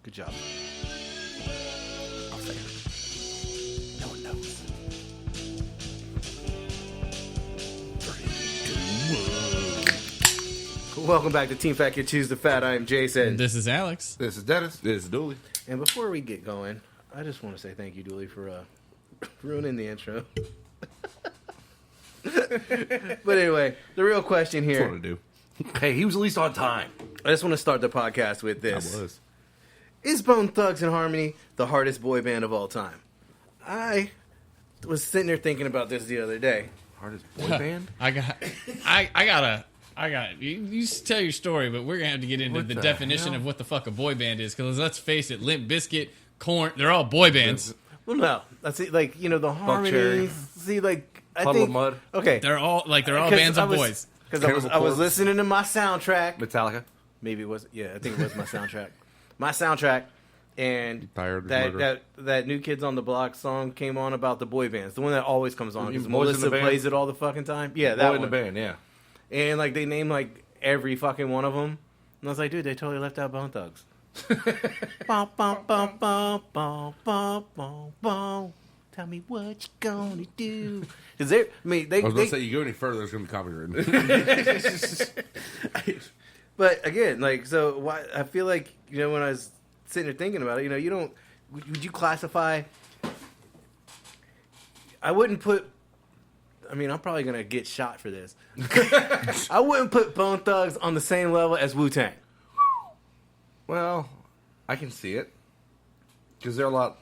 Good job. I'll say it. No one knows. 3, 2, 1. Welcome back to Team Fat Kid Choose the Fat. I am Jason. This is Alex. This is Dennis. This is Dooley. And before we get going, I just want to say thank you, Dooley, for ruining the intro. But anyway, the real question here. That's what I do. Hey, he was at least on time. I just want to start the podcast with this. I was. Is Bone Thugs and Harmony the hardest boy band of all time? I was sitting there thinking about this the other day. Hardest boy band? I got. You tell your story, but we're gonna have to get into What the the definition hell? of what the fuck a boy band is. Because let's face it, Limp Bizkit, Korn—they're all boy bands. Well, no, that's it. Like, you know, the harmonies. See, like, I Puddle think of Mud. Okay, They're all 'Cause bands of I was- boys. Because Cannibal I was Corpse. listening to my soundtrack. Metallica. Maybe it was. Yeah, I think it was my soundtrack. My soundtrack, and Tired of murder. that New Kids on the Block song came on about the boy bands. The one that always comes on You because mean Boys in the Melissa Band? plays it all the fucking time. Yeah, that Boy in one. the band, yeah. And like they named like every fucking one of them. And I was like, dude, they totally left out Bone Thugs. Bum, bum, bum, bum, bum, bum, bum, bum. Tell me what you gonna do. Because they, I mean, I was going to say, you go any further, there's going to be copyrighted. But again, like, so why? I feel like, you know, when I was sitting there thinking about it, you know, you don't. Would you classify? I wouldn't put. I mean, I'm probably gonna get shot for this. I wouldn't put Bone Thugs on the same level as Wu-Tang. Well, I can see it. Because they're a lot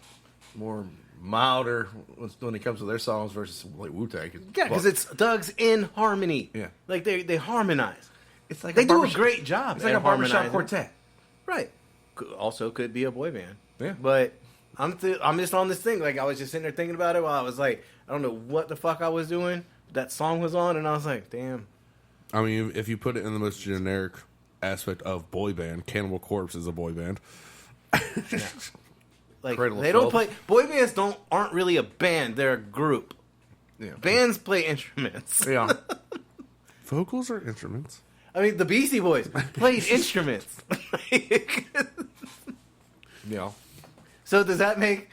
more milder when it comes to their songs versus like Wu-Tang. Yeah, because it's Thugs in harmony. Yeah. Like they harmonize. It's like They do a barbershop- great job. It's like at a barbershop harmonizing. quartet. Right. Also could be a boy band. Yeah. But I'm just on this thing. Like, I was just sitting there thinking about it while I was like, I don't know what the fuck I was doing. That song was on, and I was like, damn. I mean, if you put it in the most generic aspect of boy band, Cannibal Corpse is a boy band. Like, Cradle of they don't Filth. play. Boy bands aren't really a band. They're a group. Yeah. Bands play instruments. Yeah. Vocals are instruments. I mean, the Beastie Boys played instruments. Yeah. So does that make?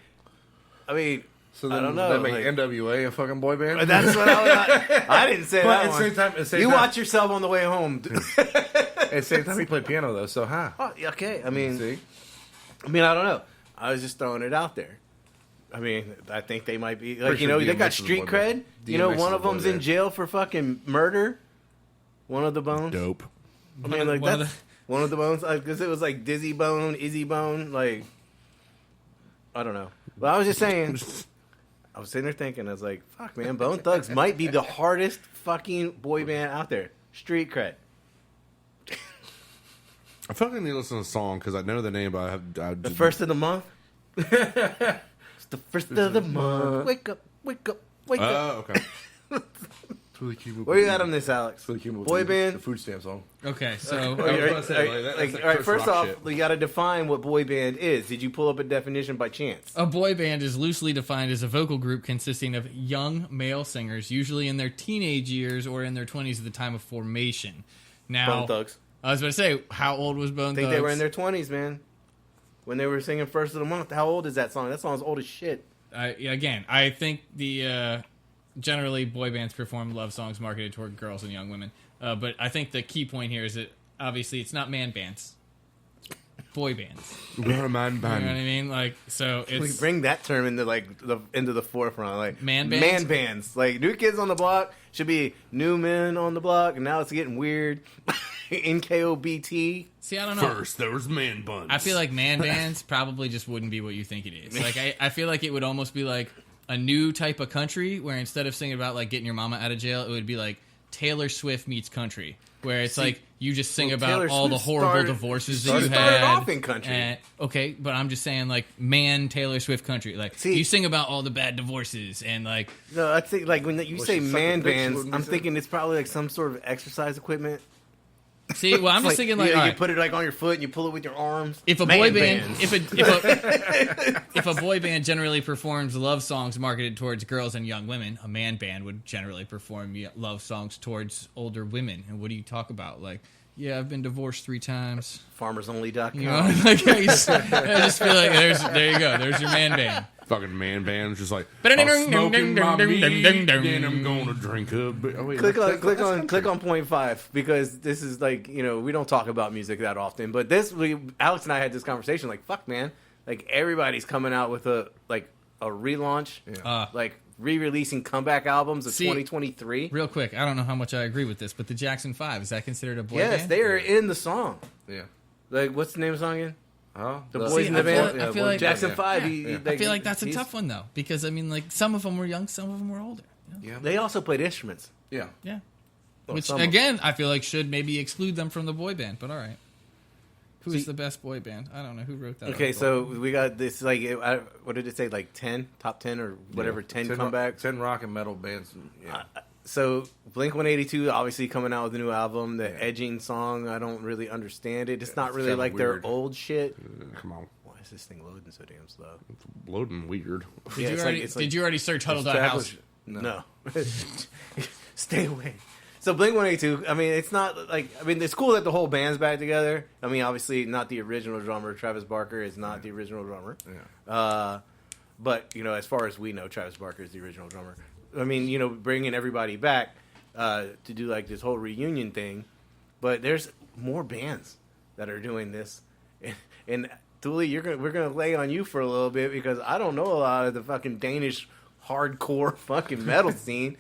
I mean, So I then don't know. that make like- NWA a fucking boy band? That's what I didn't say But that at one. the same You time, watch yourself on the way home. At the same time, he played piano though. So, Oh, yeah, okay. I mean, See, I don't know. I was just throwing it out there. I mean, I think they might be like, Pretty you know, sure they got DMX is a street boy band. cred. You know, DMX one is of a boy them's in band. jail for fucking murder. One of the Bones. dope. I mean, like One of that's one of the Bones because it was like Dizzy Bone, Izzy Bone. Like, I don't know. But I was just saying. I was sitting there thinking, I was like, fuck, man, Bone Thugs might be the hardest fucking boy band out there. Street cred. I feel like I need to listen to a song because I know the name, but I The first of the month. It's the first of the month. Wake up, wake up, wake up. Oh, okay. Where you at on this, Alex? Boy band? The food stamp song. Okay, so I was gonna say, like, that's all right, Chris first Rock off, shit. we got to define what boy band is. Did you pull up a definition by chance? a boy band is loosely defined as a vocal group consisting of young male singers, usually in their teenage years or in their 20s at the time of formation. Now, Bone Thugs. I was about to say, how old was Bone I think Thugs? they were in their 20s, man. When they were singing First of the Month. How old is that song? That song's old as shit. Again, I think the generally boy bands perform love songs marketed toward girls and young women. But I think the key point here is that obviously it's not man bands, boy bands. We're a man You know what I band. mean? Like, so We it's bring that term into like into the forefront, like Man bands? Man bands, like New Kids on the Block should be New Men on the Block, and now it's getting weird. NKOBT. see, I don't know. First, there was man buns. I feel like man bands probably just wouldn't be what you think it is. Like, I feel like it would almost be like a new type of country where instead of singing about like getting your mama out of jail, it would be like Taylor Swift meets country, where it's like you just sing about Taylor all the Swift horrible started- divorces she that you started had. off in country. Okay, but I'm just saying like Taylor Swift country. Like See- you sing about all the bad divorces and like No, I think like when you Was say she sucking man dicks, bands, wouldn't I'm you say? thinking it's probably like some sort of exercise equipment. see. Well, I'm just thinking like you, all you right, put it like on your foot and you pull it with your arms. if a Man boy band, bands. if a boy band generally performs love songs marketed towards girls and young women, a man band would generally perform love songs towards older women. And what do you talk about? Like Yeah, I've been divorced 3 times. FarmersOnly.com. You know, like, I just feel like there you go. There's your man band. Fucking man band's just like, I'm smoking my meat, then I'm gonna drink a bit. Oh, wait, Click on point 5 because this is like, you know, we don't talk about music that often, but Alex and I had this conversation like, fuck man, like everybody's coming out with a relaunch, like re-releasing comeback albums of 2023. Real quick, I don't know how much I agree with this, but the Jackson 5, is that considered a boy band? Yes, they are in the song. Yeah. Like, what's the name of the song again? Oh, The Boys in the Band? I feel like Jackson 5. I feel like that's a tough one, though, because, I mean, like, some of them were young, some of them were older. Yeah. They also played instruments. Yeah. Yeah. Well, Which, again, I feel like should maybe exclude them from the boy band, but all right. Who is the best boy band? I don't know. Who wrote that? Okay, so we got this, like, what did it say, like 10? Top 10 or whatever, 10 comebacks? 10 rock and metal bands. Yeah. So Blink-182 obviously coming out with a new album. The Edging song, I don't really understand it. It's not really like weird. their old shit. Come on. Why is this thing loading so damn slow? It's loading weird. Did you already search Huddle.house? No. Stay away. So Blink-182, I mean, it's not like, I mean, it's cool that the whole band's back together. I mean, obviously not the original drummer. Travis Barker is not the original drummer. Yeah. But, you know, as far as we know, Travis Barker is the original drummer. I mean, you know, bringing everybody back to do like this whole reunion thing. But there's more bands that are doing this. And Dooley, we're gonna lay on you for a little bit because I don't know a lot of the fucking Danish hardcore fucking metal scene.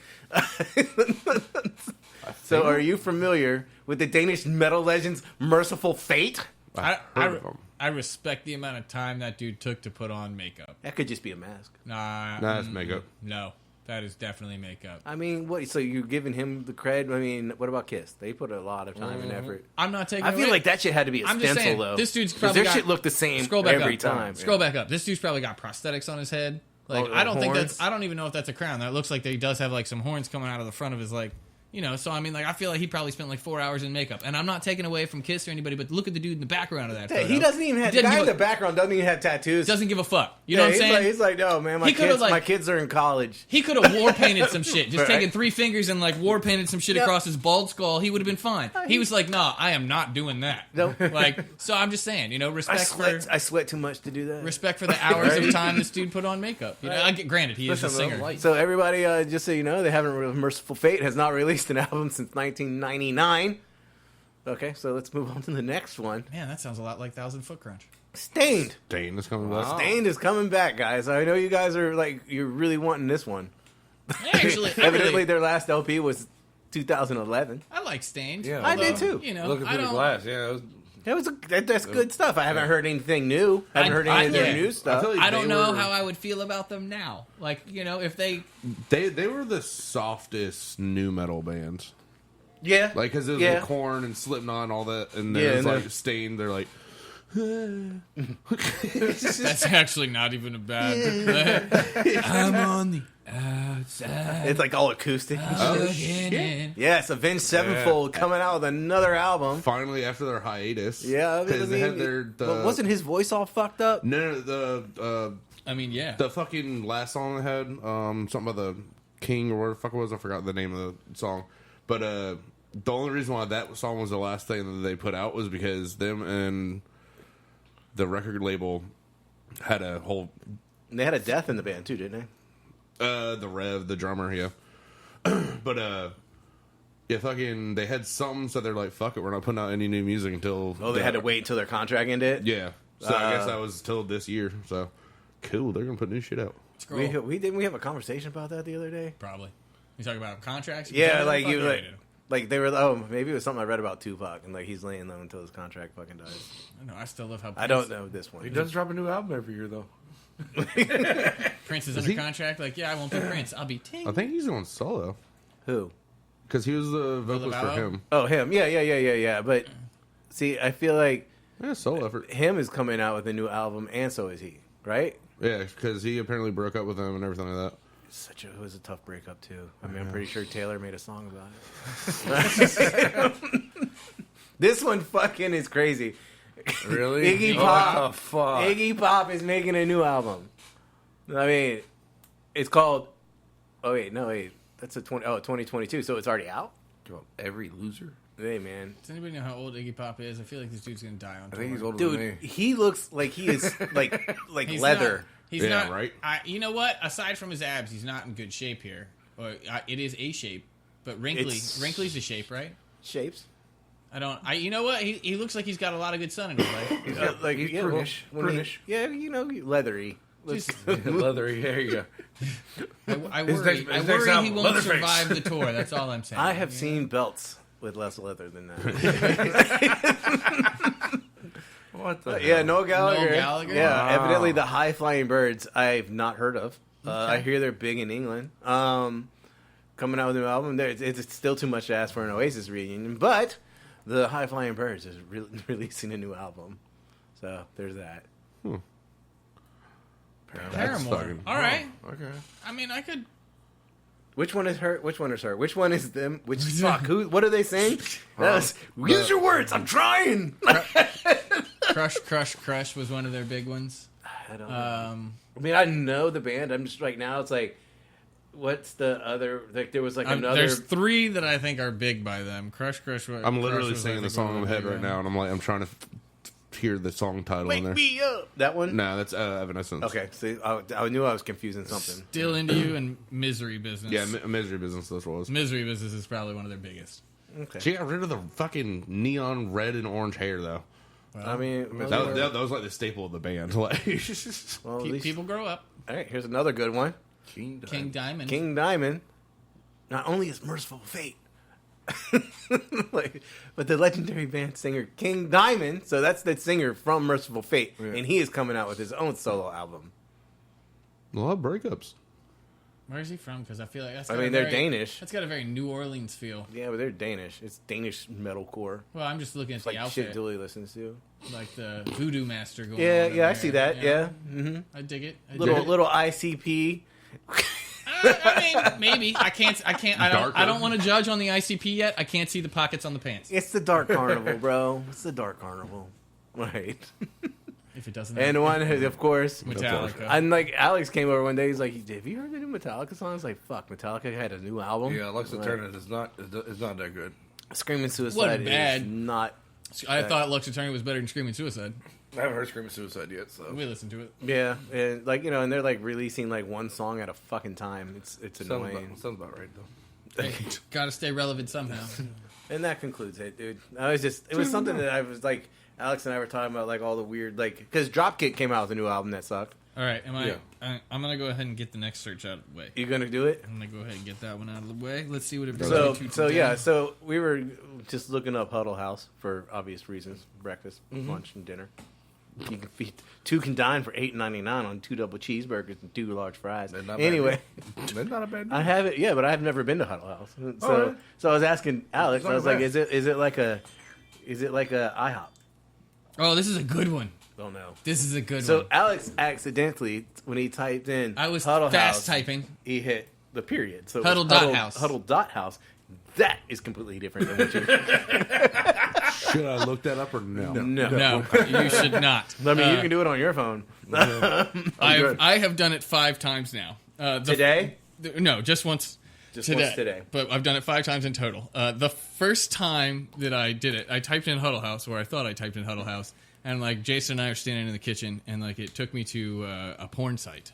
So are you familiar with the Danish metal legends Merciful Fate? I respect the amount of time that dude took to put on makeup. That could just be a mask. Nah, that's makeup. No, that is definitely makeup. I mean, what? So you're giving him the cred? I mean, what about Kiss? They put a lot of time and effort. I'm not taking. I feel like that shit had to be a stencil though. This dude's 'cause probably their shit looked the same every time. Scroll back up. This dude's probably got prosthetics on his head. Like I don't think that's. I don't even know if that's a crown. That looks like he does have like some horns coming out of the front of his like. You know, so I mean, like, I feel like he probably spent like 4 hours in makeup, and I'm not taking away from Kiss or anybody, but look at the dude in the background of that. Photo. He doesn't even have the guy in the background. Doesn't even have tattoos. Doesn't give a fuck. You know what I'm saying? He's like, no, man, my kids are in college. He could have war painted some shit, just taken 3 fingers and like war painted some shit across his bald skull. He would have been fine. He was like, nah, I am not doing that. Nope. Like, so I'm just saying, you know, I sweat too much to do that. Respect for the hours of time this dude put on makeup. You know, granted, he is a singer. So everybody, just so you know, Merciful Fate has not released an album since 1999. Okay, so let's move on to the next one. Man, that sounds a lot like 1,000 Foot Crunch. Stained. Stained is coming back. Stained is coming back, guys. I know you guys are like, you're really wanting this one. Actually, evidently their last LP was 2011. I like Stained. Yeah, I did too. You know, looking through the glass. Yeah, that's good stuff. I haven't heard anything new. I haven't heard any of their new stuff. I don't know how I would feel about them now. Like, you know, if they were the softest new metal bands. Yeah, like because it was like Korn and Slipknot and all that, and then it's like Stained. They're like, that's actually not even a bad. I'm on the outside. It's like all acoustic. Oh shit! Yes, Avenged Sevenfold coming out with another album. Finally, after their hiatus. Yeah, because they had their. But wasn't his voice all fucked up? No, the. I mean, yeah. The fucking last song they had, something about the king or whatever the fuck it was. I forgot the name of the song, but the only reason why that song was the last thing that they put out was because them and the record label had a whole. They had a death in the band too, didn't they? The Rev, the drummer, yeah. But yeah, fucking, they had something, so they're like, fuck it, we're not putting out any new music until. Oh, they had to wait until their contract ended. Yeah, so I guess that was till this year. So cool, they're gonna put new shit out. We didn't we have a conversation about that the other day? Probably. You talking about contracts? Yeah, like they were. Maybe it was something I read about Tupac, and like he's laying low until his contract fucking dies. I know. I still love how I don't know this one. He does drop a new album every year though. Prince is under contract. Like, yeah, I won't be Prince. I'll be Ting. I think he's going solo. Who? Because he was the vocalist for him. Oh, him. Yeah. But see, I feel like solo effort. Him is coming out with a new album, and so is he. Right? Yeah, because he apparently broke up with them and everything like that. It was a tough breakup too. I mean, I'm pretty sure Taylor made a song about it. This one fucking is crazy. Really? Iggy Pop. What the fuck? Iggy Pop is making a new album. I mean, it's called. Oh wait, no wait. That's 2022. So it's already out. Every loser. Hey, man. Does anybody know how old Iggy Pop is? I feel like this dude's gonna die on I tour. think he's older than me. Dude, he looks like he is like He's leather. Not, he's Yeah, not right? you know what? Aside from his abs, he's not in good shape here. Or it is a shape, but wrinkly's a shape, right? Shapes. You know what? He looks like he's got a lot of good sun in his life. Like he's yeah, prunish. when he- Prunish. yeah, you know, leathery. Leathery. There you go. I His worry, next I worry he album, won't Leatherface. survive the tour. That's all I'm saying. I have seen belts with less leather than that. What the? Yeah, hell? Noel Gallagher. Noel Gallagher? Yeah, Wow. evidently the high flying birds I've not heard of. I hear they're big in England. Coming out with a new album, it's still too much to ask for an Oasis reunion, but the high flying birds is releasing a new album, so there's that. Paramore. fucking- All right. Okay. I mean, I could. Which one is her? Which one is her? Which one is them? Which fuck? Who? What are they saying? Use your words. I'm trying. Crush was one of their big ones. I don't know. I mean, I know the band. I'm just right now. It's like, what's the other? Like, there was like another. There's three that I think are big by them. Crush. I'm literally singing the song in my head right now, and I'm trying to hear the song title in Wake there. me up. That one. No, that's Evanescence. Okay, see, I knew I was confusing something. Still Into You and Misery Business. Yeah, Misery Business. That's what it was. Misery Business is probably one of their biggest. Okay. She got rid of the fucking neon red and orange hair, though. I mean, That was like the staple of the band. Like, well, at least- People grow up. All right, here's another good one. King Diamond. King Diamond. Not only is Merciful Fate, but the legendary band singer King Diamond. So that's the singer from Merciful Fate, and he is coming out with his own solo album. a lot of breakups. Where is he from? Because I feel like that's. I got a mean, they're very- Danish. That's got a very New Orleans feel. Yeah, but they're Danish. It's Danish metalcore. Well, I'm just looking at It's the like outfit, shit Dooley listens to. like the Voodoo Master going. Yeah, on in yeah, I there, see that. you know? Yeah, mm-hmm. I dig it. I dig Little it. ICP. I mean, maybe I can't. Darker. I don't want to judge on the ICP yet. I can't see the pockets on the pants. It's the Dark Carnival, bro. It's the Dark Carnival. Right. If it doesn't. And one, of course, Metallica. And like Alex came over one day. He's like, "Have you heard the new Metallica song?" I was like, "Fuck, Metallica had a new album." Yeah, Lux Eterna is not that good. Screaming Suicide Wasn't is bad. not. I thought Lux Attorney was better than Screaming Suicide. I haven't heard Screaming Suicide yet, so We listened to it. Yeah, and like and they're like releasing like one song at a fucking time. It's annoying. sounds about right though. Got to stay relevant somehow. And that concludes it, dude. It was something that I was like, Alex and I were talking about like all the weird like because Dropkick came out with a new album that sucked. All right, Yeah. I'm gonna go ahead and get the next search out of the way. You gonna do it? I'm gonna go ahead and get that one out of the way. Let's see what it brings So me to so today. yeah, so we were just looking up Huddle House for obvious reasons: breakfast, lunch, and dinner. You can feed two can dine for $8.99 on 2 double cheeseburgers and 2 large fries. They're not bad Anyway, That's not a bad deal. I have it, yeah, but I've never been to Huddle House. So really? so I was asking Alex. It's not I was like, bad. is it like a IHOP? Oh, this is a good one. Don't know. This is a good So one. Alex accidentally, when he typed in I was Huddle fast House, typing. he hit the period. So it Huddle was dot house. Huddle dot house. That is completely different than what you. Should I look that up or no? No. No, you should not. I mean, you can do it on your phone. I have done it 5 times now. Today? No, just once. Just once today. But I've done it 5 times in total. The first time that I did it, I typed in Huddle House, or I thought I typed in Huddle House, and like Jason and I are standing in the kitchen, and like it took me to a porn site.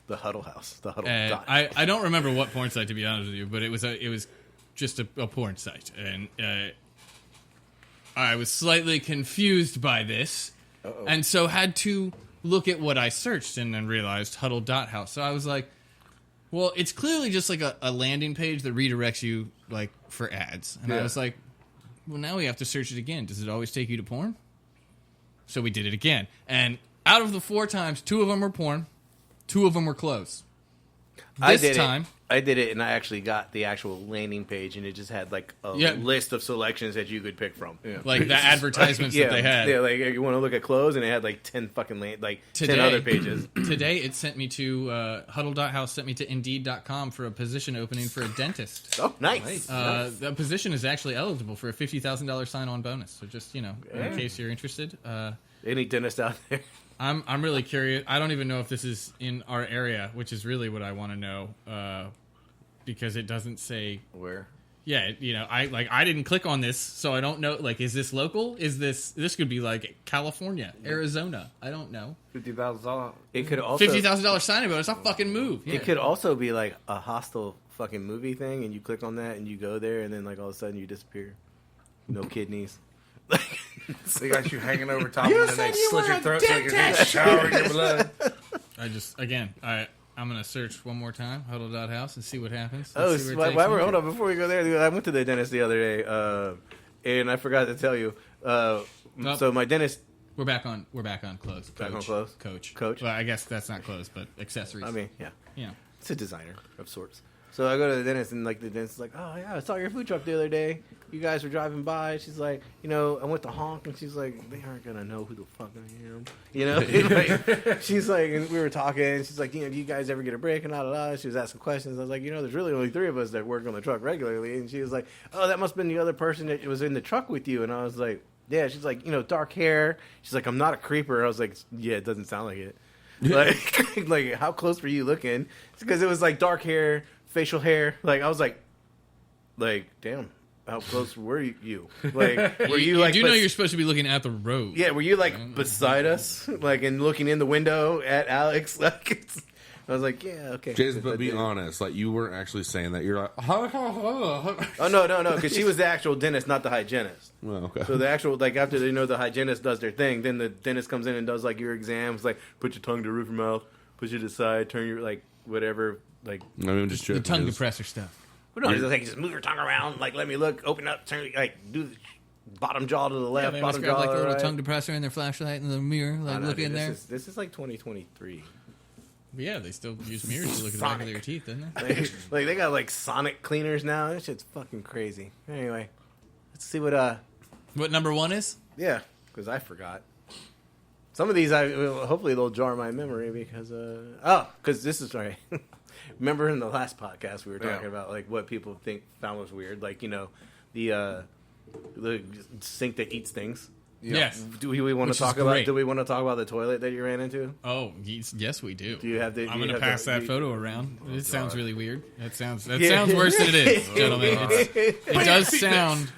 The Huddle House. The Huddle And dot. I don't remember what porn site, to be honest with you, but it was just a porn site, and I was slightly confused by this, and so had to look at what I searched, and then realized Huddle dot house. So I was like, well, it's clearly just like a landing page that redirects you like for ads, and I was like, well, now we have to search it again. Does it always take you to porn? So we did it again, and out of the 4 times, 2 of them were porn. 2 of them were close. This time, I did it, and I actually got the actual landing page, and it just had like a list of selections that you could pick from. Yeah. like the advertisements Yeah, that they had. yeah, like you want to look at clothes, and it had like 10 fucking 10 Today- other pages. Today, it sent me to Huddle.house, sent me to Indeed.com for a position opening for a dentist. Oh, nice. The position is actually eligible for a $50,000 sign-on bonus. So just, in case you're interested. Any dentist out there? I'm really curious. I don't even know if this is in our area, which is really what I want to know, because it doesn't say. Where? Yeah, I didn't click on this, so I don't know. Like, is this local? Is this could be like California, Arizona? I don't know. $50,000. It could also $50,000 signing bonus. I'll fucking move. Yeah. It could also be like a hostile fucking movie thing, and you click on that, and you go there, and then like all of a sudden you disappear. No kidneys. They got you hanging over top, and then they slit your throat so you can shower your blood. I'm gonna search one more time, huddle.house, and see what happens. Hold on, before we go there, dude, I went to the dentist the other day, and I forgot to tell you. So my dentist. We're back on clothes. Back on clothes? Coach. Well, I guess that's not clothes, but accessories. I mean, yeah. Yeah. It's a designer of sorts. So I go to the dentist, and like the dentist is like, "Oh yeah, I saw your food truck the other day. You guys were driving by." She's like, I went to honk, and she's like, "They aren't gonna know who the fuck I am," Like, she's like, and we were talking, and she's like, "Do you guys ever get a break?" And she was asking questions. I was like, there's really only 3 of us that work on the truck regularly, and she was like, "Oh, that must have been the other person that was in the truck with you," and I was like, "Yeah." She's like, dark hair. She's like, "I'm not a creeper." I was like, "Yeah, it doesn't sound like it." Like how close were you looking? Because it was like dark hair, facial hair. Like I was like, damn, how close were you? Like, were you like? You do know you're supposed to be looking at the road. Yeah, were you like beside us, like, and looking in the window at Alex? Like, I was like, yeah, okay. Jason, but be honest, like you weren't actually saying that. You're like, oh no, because she was the actual dentist, not the hygienist. Well, okay. So the actual, like, after the hygienist does their thing, then the dentist comes in and does like your exams, like put your tongue to the roof of your mouth, push it aside, turn your like whatever, like I mean, just the tongue depressor stuff. But no, just move your tongue around, like let me look, open up, turn, like do the bottom jaw to the left, they bottom must grab jaw like a to the little right. tongue depressor in their flashlight in the mirror, like look in there. This is like 2023. But yeah, they still use mirrors to look at the back of their teeth, don't they? Like they got like sonic cleaners now. That shit's fucking crazy. Anyway, let's see what number 1 is. Yeah, because I forgot. Some of these, hopefully they'll jar my memory because because this is right. Remember in the last podcast we were talking about like what people found was weird, like the sink that eats things. Yes. Do we want to talk about? Do we want to talk about the toilet that you ran into? Oh, yes, we do. Do you have the? I'm going to pass that photo around. It sounds really weird. That sounds worse than it is, gentlemen. It does sound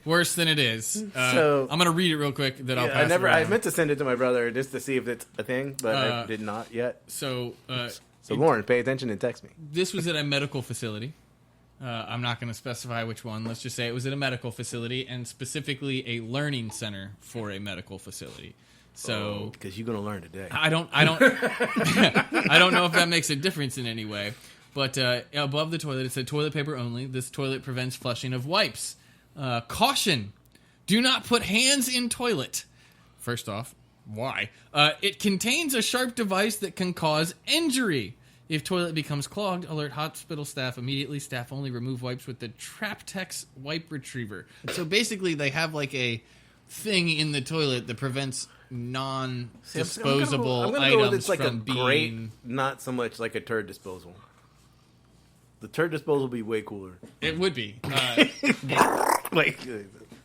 worse than it is. So I'm going to read it real quick. I'll pass it around. I meant to send it to my brother just to see if it's a thing, but I did not yet. So Lauren, pay attention and text me. This was at a medical facility. I'm not going to specify which one. Let's just say it was at a medical facility, and specifically a learning center for a medical facility. So, because you're going to learn today. I don't I don't know if that makes a difference in any way. But above the toilet, it said toilet paper only. This toilet prevents flushing of wipes. Caution: do not put hands in toilet. First off, why? It contains a sharp device that can cause injury. If toilet becomes clogged, alert hospital staff immediately. Staff only remove wipes with the Traptex wipe retriever. So basically, they have like a thing in the toilet that prevents non-disposable I'm gonna items go with it's like from a being... great, not so much like a turd disposal. The turd disposal would be way cooler. It would be. Like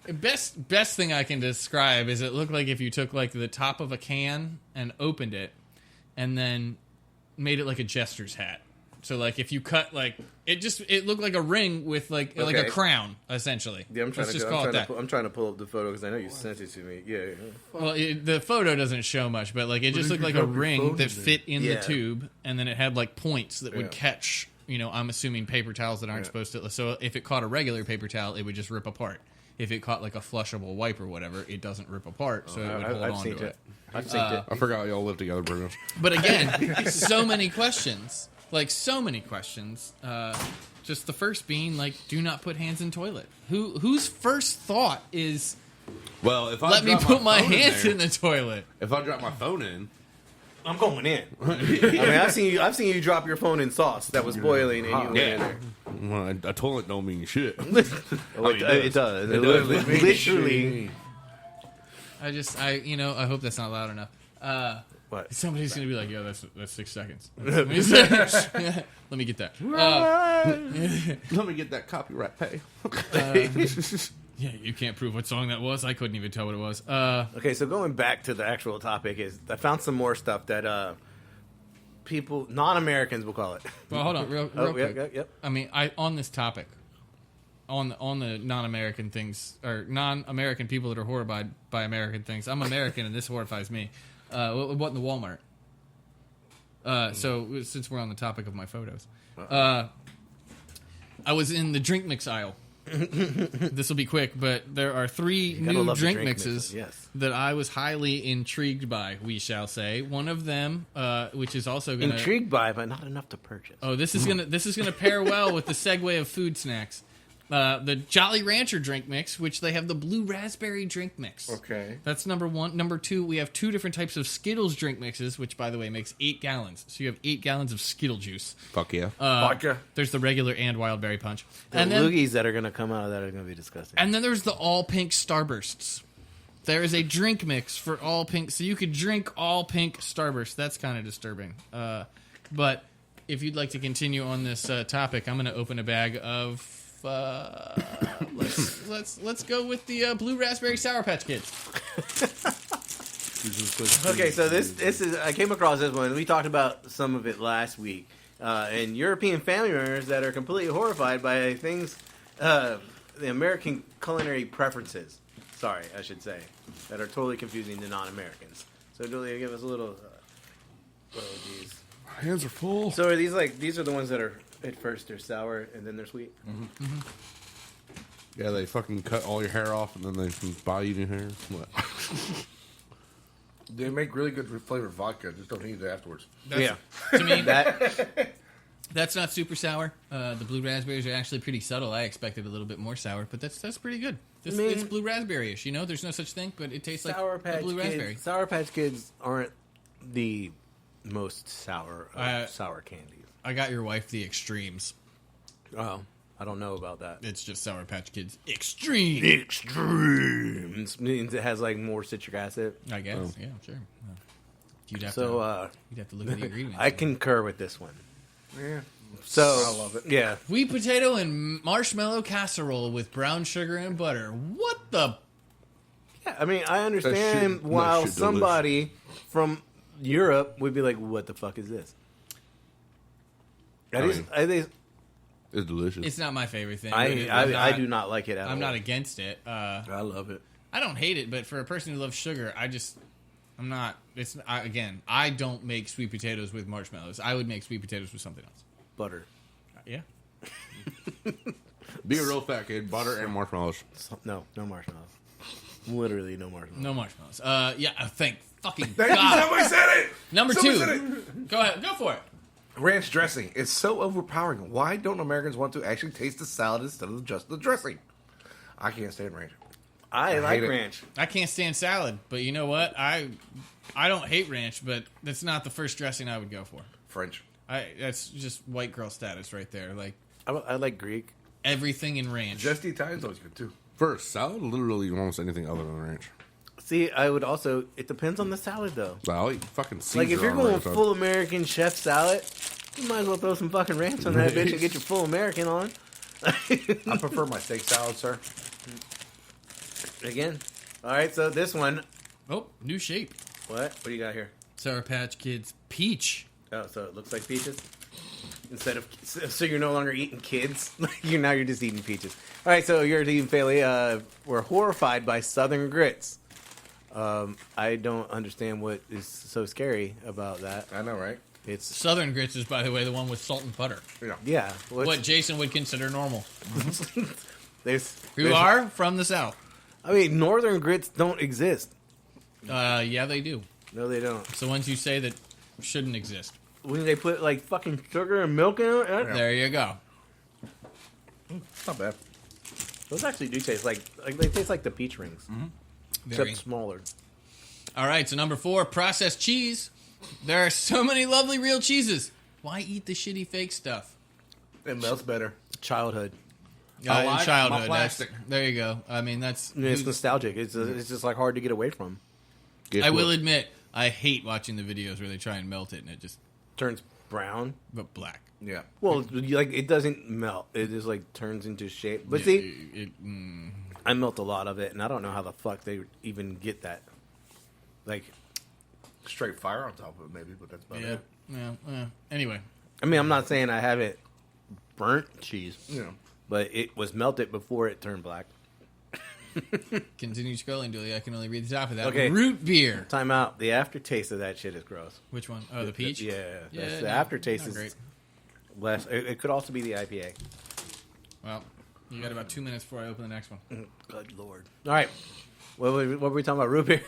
Best thing I can describe is it looked like if you took like the top of a can and opened it, and then made it like a jester's hat. So like if you cut like it looked like a ring with like a crown essentially. Yeah, I'm trying to pull up the photo because I know you sent it to me. Yeah. Well, the photo doesn't show much, but like it just looked like a ring that fit in the tube, and then it had like points that would catch. I'm assuming paper towels that aren't supposed to. So if it caught a regular paper towel, it would just rip apart. If it caught like a flushable wipe or whatever, it doesn't rip apart, so it would hold on to it. I've seen it. I forgot y'all live together, Bruno. But again, so many questions. Just the first being like, do not put hands in toilet. Whose first thought is, well, if I let me put my hands in in the toilet? If I drop my phone in, I'm going in. I mean, I've seen you drop your phone in sauce that was boiling and you went in there. Well, a toilet don't mean shit. It does. Literally. I hope that's not loud enough. What? Somebody's gonna be like, "Yo, that's 6 seconds." Let me get that. Let me get that copyright pay. Yeah, you can't prove what song that was. I couldn't even tell what it was. Okay, so going back to the actual topic is I found some more stuff that people, non-Americans, will call it. Well, hold on, real quick. Yep. I mean, on this topic, on the non-American things or non-American people that are horrified by American things. I'm American, and this horrifies me. What in the Walmart? So since we're on the topic of my photos, I was in the drink mix aisle. This will be quick, but there are 3 new drink mixes that I was highly intrigued by, we shall say. One of them, which is also going to... Intrigued by, but not enough to purchase. Oh, this is gonna pair well with the segue of food snacks. The Jolly Rancher drink mix, which they have the blue raspberry drink mix. Okay. That's number 1. Number 2, we have 2 different types of Skittles drink mixes, which, by the way, makes 8 gallons. So you have 8 gallons of Skittle juice. Fuck yeah. Vodka. There's the regular and wild berry punch. The loogies that are going to come out of that are going to be disgusting. And then there's the all pink Starbursts. There is a drink mix for all pink, so you could drink all pink Starburst. That's kind of disturbing. But if you'd like to continue on this topic, I'm going to open a bag of... let's go with the blue raspberry Sour Patch Kids. Okay, so this is I came across this one. We talked about some of it last week, and European family members that are completely horrified by things, the American culinary preferences. Sorry, I should say, that are totally confusing to non-Americans. So Julia, give us a little. Oh, jeez. Hands are full. So are these are the ones that are at first they're sour and then they're sweet? Mm-hmm. Mm-hmm. Yeah, they fucking cut all your hair off and then they can buy you new hair. What? They make really good flavored vodka. Just don't eat it afterwards. Yeah. To me, that's not super sour. The blue raspberries are actually pretty subtle. I expected a little bit more sour, but that's pretty good. It's blue raspberry-ish. You know, there's no such thing, but it tastes like a blue raspberry. Sour Patch Kids aren't the most sour sour candies. I got your wife the extremes. Oh, I don't know about that. It's just Sour Patch Kids Extreme. It means it has like more citric acid. I guess. Oh. Yeah, sure. You'd have to look at the ingredients. I concur with this one. Yeah. So I love it. Yeah. Sweet potato and marshmallow casserole with brown sugar and butter. What the? Yeah, I mean, I understand why somebody from Europe would be like, "What the fuck is this?" It's delicious. It's not my favorite thing. I do not like it at all. I'm not against it. I love it. I don't hate it, but for a person who loves sugar, I'm not. I don't make sweet potatoes with marshmallows. I would make sweet potatoes with something else. Butter. Yeah. Be a real fat kid. Butter and marshmallows. No marshmallows. Literally no marshmallows. No marshmallows. Thank fucking Thank God. you, somebody said it! Number Somebody 2. said it. Go ahead. Go for it. Ranch dressing. It's so overpowering. Why don't Americans want to actually taste the salad instead of just the dressing? I can't stand ranch. I like ranch. I can't stand salad, but you know what? I don't hate ranch, but that's not the first dressing I would go for. French. That's just white girl status right there. Like I like Greek. Everything in ranch. Just Italian's always good too. For a salad, literally almost anything other than ranch. See, I would also. It depends on the salad, though. I'll eat fucking Caesar. Like if you're on going ranch, full American chef salad, you might as well throw some fucking ranch on that bitch and get your full American on. I prefer my steak salad, sir. Again. All right, so this one. Oh, new shape. What do you got here? Sour Patch Kids Peach. Oh, so it looks like peaches? Instead of... So you're no longer eating kids? You're just eating peaches. All right, so your team, Faley, we're horrified by Southern grits. I don't understand what is so scary about that. I know, right? It's Southern grits is, by the way, the one with salt and butter. Yeah. What Jason would consider normal. Who are from the South. I mean, Northern grits don't exist. Yeah, they do. No, they don't. It's the ones you say that shouldn't exist. When they put, like, fucking sugar and milk in it? There you go. It's not bad. Those actually do taste like they taste like the peach rings. Mm-hmm. Except smaller. All right, so number 4, processed cheese. There are so many lovely real cheeses. Why eat the shitty fake stuff? It melts better. Childhood. Childhood. My plastic. There you go. I mean, it's nostalgic. It's just like hard to get away from. I will admit, I hate watching the videos where they try and melt it and it just turns brown, but black. Yeah. Well, like it doesn't melt. It just like turns into shape. But I melt a lot of it, and I don't know how the fuck they even get that. Like straight fire on top of it, maybe, but that's about it. Yeah. Anyway, I mean, I'm not saying I have it burnt cheese. Yeah. but it was melted before it turned black. Continue scrolling, Dooley. I can only read the top of that. Okay. Root beer. Time out. The aftertaste of that shit is gross. Which one? Oh, the peach? Yeah. Yeah, The no, aftertaste not is great. less. It could also be the IPA. Well, you got about 2 minutes before I open the next one. Good lord. All right. What were we talking about? Root beer?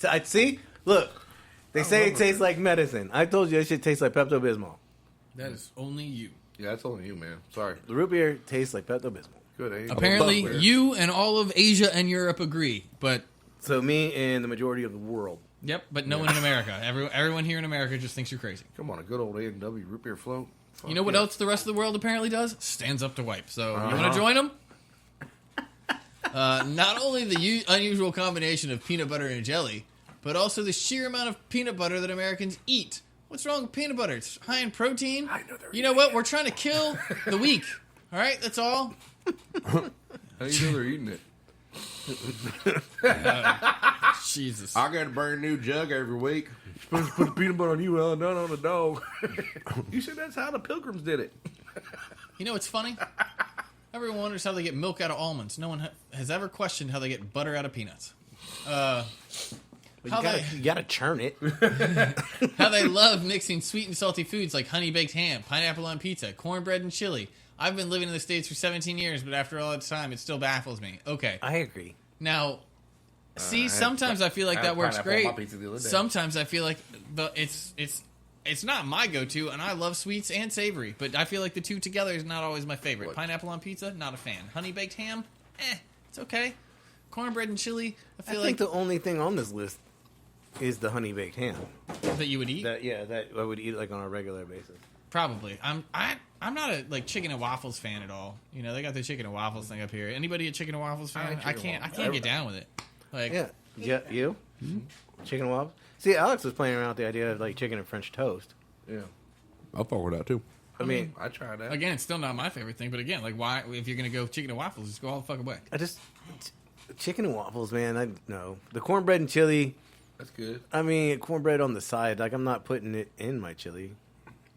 I see? Look. They say it tastes like medicine. I told you that shit tastes like Pepto-Bismol. That is only you. Yeah, that's only you, man. Sorry. The root beer tastes like Pepto-Bismol. Good. Eh? Apparently, Above beer. you and all of Asia and Europe agree, but So me and the majority of the world. yep, but no one in America. Everyone here in America just thinks you're crazy. Come on, a good old A&W root beer float. Fuck You know what yeah. else the rest of the world apparently does? Stands up to wipe. So you want to join them? Not only the unusual combination of peanut butter and jelly, but also the sheer amount of peanut butter that Americans eat. What's wrong with peanut butter? It's high in protein. I know they're You know what? We're trying to kill the weak. All right, that's all. How do you know they're eating it? Jesus. I got a brand new jug every week. Supposed to put the peanut butter on you, not on the dog. You said that's how the Pilgrims did it. You know what's funny? Everyone wonders how they get milk out of almonds. No one has ever questioned how they get butter out of peanuts. How You gotta churn it. how they love mixing sweet and salty foods like honey baked ham, pineapple on pizza, cornbread and chili. I've been living in the States for 17 years, but after all that time, it still baffles me. Okay. I agree. Now, see, had sometimes I feel like I that had works pineapple on great. my pizza the other day. Sometimes I feel like it's not my go-to, and I love sweets and savory, but I feel like the two together is not always my favorite. What? Pineapple on pizza, not a fan. Honey baked ham, it's okay. Cornbread and chili, I I feel think like the only thing on this list is the honey baked ham. that you would eat. That I would eat like on a regular basis. Probably. I'm not a like chicken and waffles fan at all. You know, they got the chicken and waffles thing up here. Anybody a chicken and waffles fan? like I chicken can't waffles. get down with it. Like Yeah, you? Chicken and waffles? See, Alex was playing around with the idea of like chicken and French toast. Yeah. I'll fuck with that too. I mean, I tried that. again, it's still not my favorite thing, but again, like why if you're gonna go chicken and waffles, just go all the fuck away. I just chicken and waffles, man. I no the cornbread and chili. That's good. I mean, cornbread on the side. Like I'm not putting it in my chili.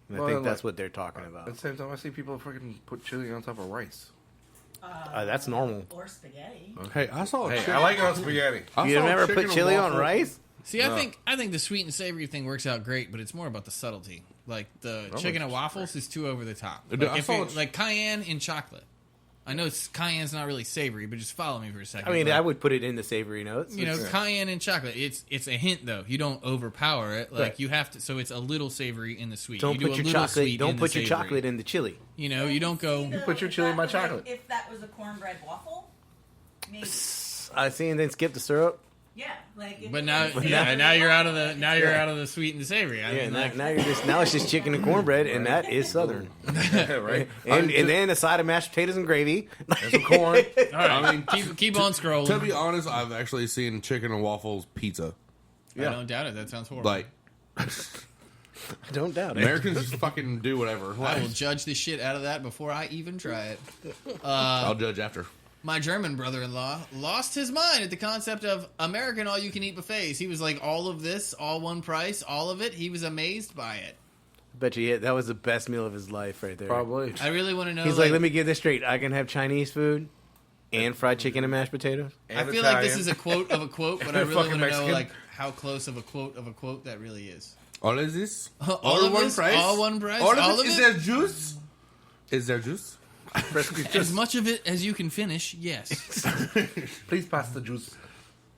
And I Well, think that's like- what they're talking At about. the same time, I see people freaking put chili on top of rice. That's normal. Or spaghetti. Hey, I saw. Hey, chicken- I like it on spaghetti. I You saw never chicken put and chili on waffle- rice? See, I think the sweet and savory thing works out great, but it's more about the subtlety. Like the chicken and waffles is too over the top. Dude, Like, I if saw you- it's- like cayenne in chocolate. I know cayenne's not really savory, but just follow me for a second. I mean, Like, I would put it in the savory notes. you know, It's- cayenne in chocolate. It's a hint though. You don't overpower it. Like Right. you have to. So it's a little savory in the sweet. don't you do put a your little chocolate. sweet Don't in put the your savory. chocolate in the chili. You know, you don't go. See, though, put your if chili in that my was like- chocolate. if that was a cornbread waffle, maybe. I see, and then skip the syrup. Yeah, like. If But it now, was yeah, savory now you're out of waffle, the it's now you're good. out of the sweet and the savory. I Yeah, mean, now, like, now it's just chicken and cornbread, and that is southern. Right? And then a side of mashed potatoes and gravy. And some corn. all right, I mean, keep on scrolling. To be honest, I've actually seen chicken and waffles pizza. I don't doubt it. That sounds horrible. Like I don't doubt it. Americans just fucking do whatever. I will judge the shit out of that before I even try it. I'll judge after. My German brother-in-law lost his mind at the concept of American all-you-can-eat buffets. He was like, all of this, all one price, all of it. He was amazed by it. Bet you that was the best meal of his life right there. Probably. I really want to know. He's like, let me get this straight. I can have Chinese food and fried chicken and mashed potatoes. I And feel like this Italian. is a quote of a quote, but I really Fucking want to know Mexican. like how close of a quote that really is. All of this? All of one this? price? All one price? All of All it? of Is it? there juice? Is there juice? As much of it as you can finish, yes. Please pass the juice.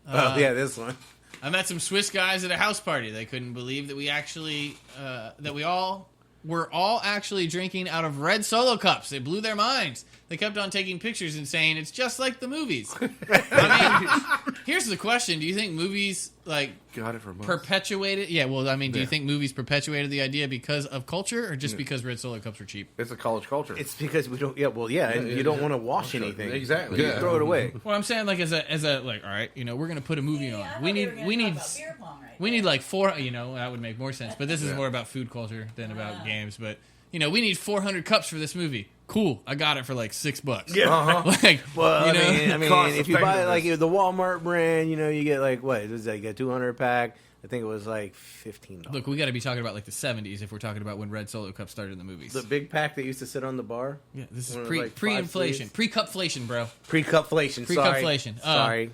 Oh yeah, this one. I met some Swiss guys at a house party. They couldn't believe that we actually, we're all actually drinking out of red Solo cups. It blew their minds. They kept on taking pictures and saying, it's just like the movies. I mean, here's the question. Do you think movies, like, Got it from us. perpetuated? Yeah, well, I mean, do you think movies perpetuated the idea because of culture or just because red Solo cups were cheap? It's a college culture. It's because we don't. Yeah, well, yeah, and you don't want to wash anything. Exactly. You Yeah. throw it away. Well, I'm saying, like, as a like, all right, you know, we're going to put a movie Yeah, I on. thought We they need, were gonna we talk need, about beer pong right we there. need like 4, you know, that would make more sense. But this is Yeah. more about food culture than about games. But, you know, we need 400 cups for this movie. Cool. I got it for like $6. Yeah. Uh-huh. Like, Well, you know, I mean, cost if you buy like effectiveness. the Walmart brand, you know, you get like what? Is that? You get 200 pack. I think it was like $15. Look, we got to be talking about like the 70s if we're talking about when Red Solo Cup started in the movies. The big pack that used to sit on the bar. Yeah, this is One of like pre-inflation, 5 pre-cupflation, bro. Pre-cupflation. Pre-cupflation. Sorry.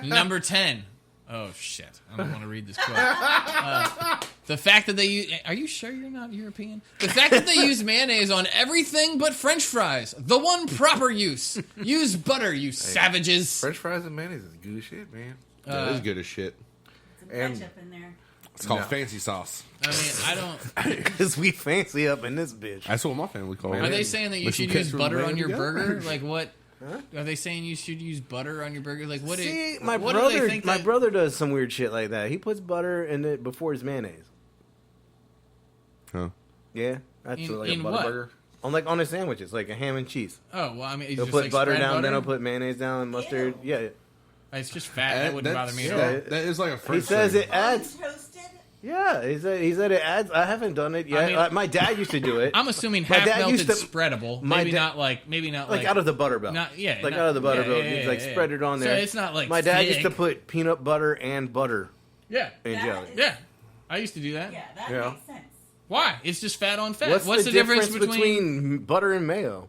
Number 10. Oh shit! I don't want to read this quote. The fact that they use, are you sure you're not European? The fact that they use mayonnaise on everything but French fries, the one proper use. Use butter, you savages. French fries and mayonnaise is good as shit, man. That is good as shit. Some And- ketchup in there. It's called No. fancy sauce. I mean, I don't. Because we fancy up in this bitch. That's what my family calls it. Are they saying that you Mix some should use ketchup butter and on your together? burger? Like what? Are they saying you should use butter on your burger? Like what? See, what do they brother, think my that- brother does some weird shit like that. He puts butter in it before his mayonnaise. Huh. Yeah, that's In- like a in butter what? burger. On his sandwiches, like a ham and cheese. Oh well, I mean, he's He'll just put like butter spread down, butter? then he'll put mayonnaise down, mustard. Ew. Yeah, It's just fat. That wouldn't bother me at yeah. all. That is like a French he says thing. it adds. Untoasted? Yeah, he said it adds. I haven't done it yet. I mean- My dad used to do it. I'm assuming My half dad melted used to- spreadable. my Maybe da- not like like out of the butter belt. Not yeah, like not- out of the butter yeah, belt. yeah, He's like yeah, spread yeah. it on there. So it's not like my dad used to thick. put peanut butter and butter Yeah, in That jelly. is- yeah. I used to do that. Yeah, that Yeah. makes sense. Why? It's just fat on fat. What's the difference between butter and mayo?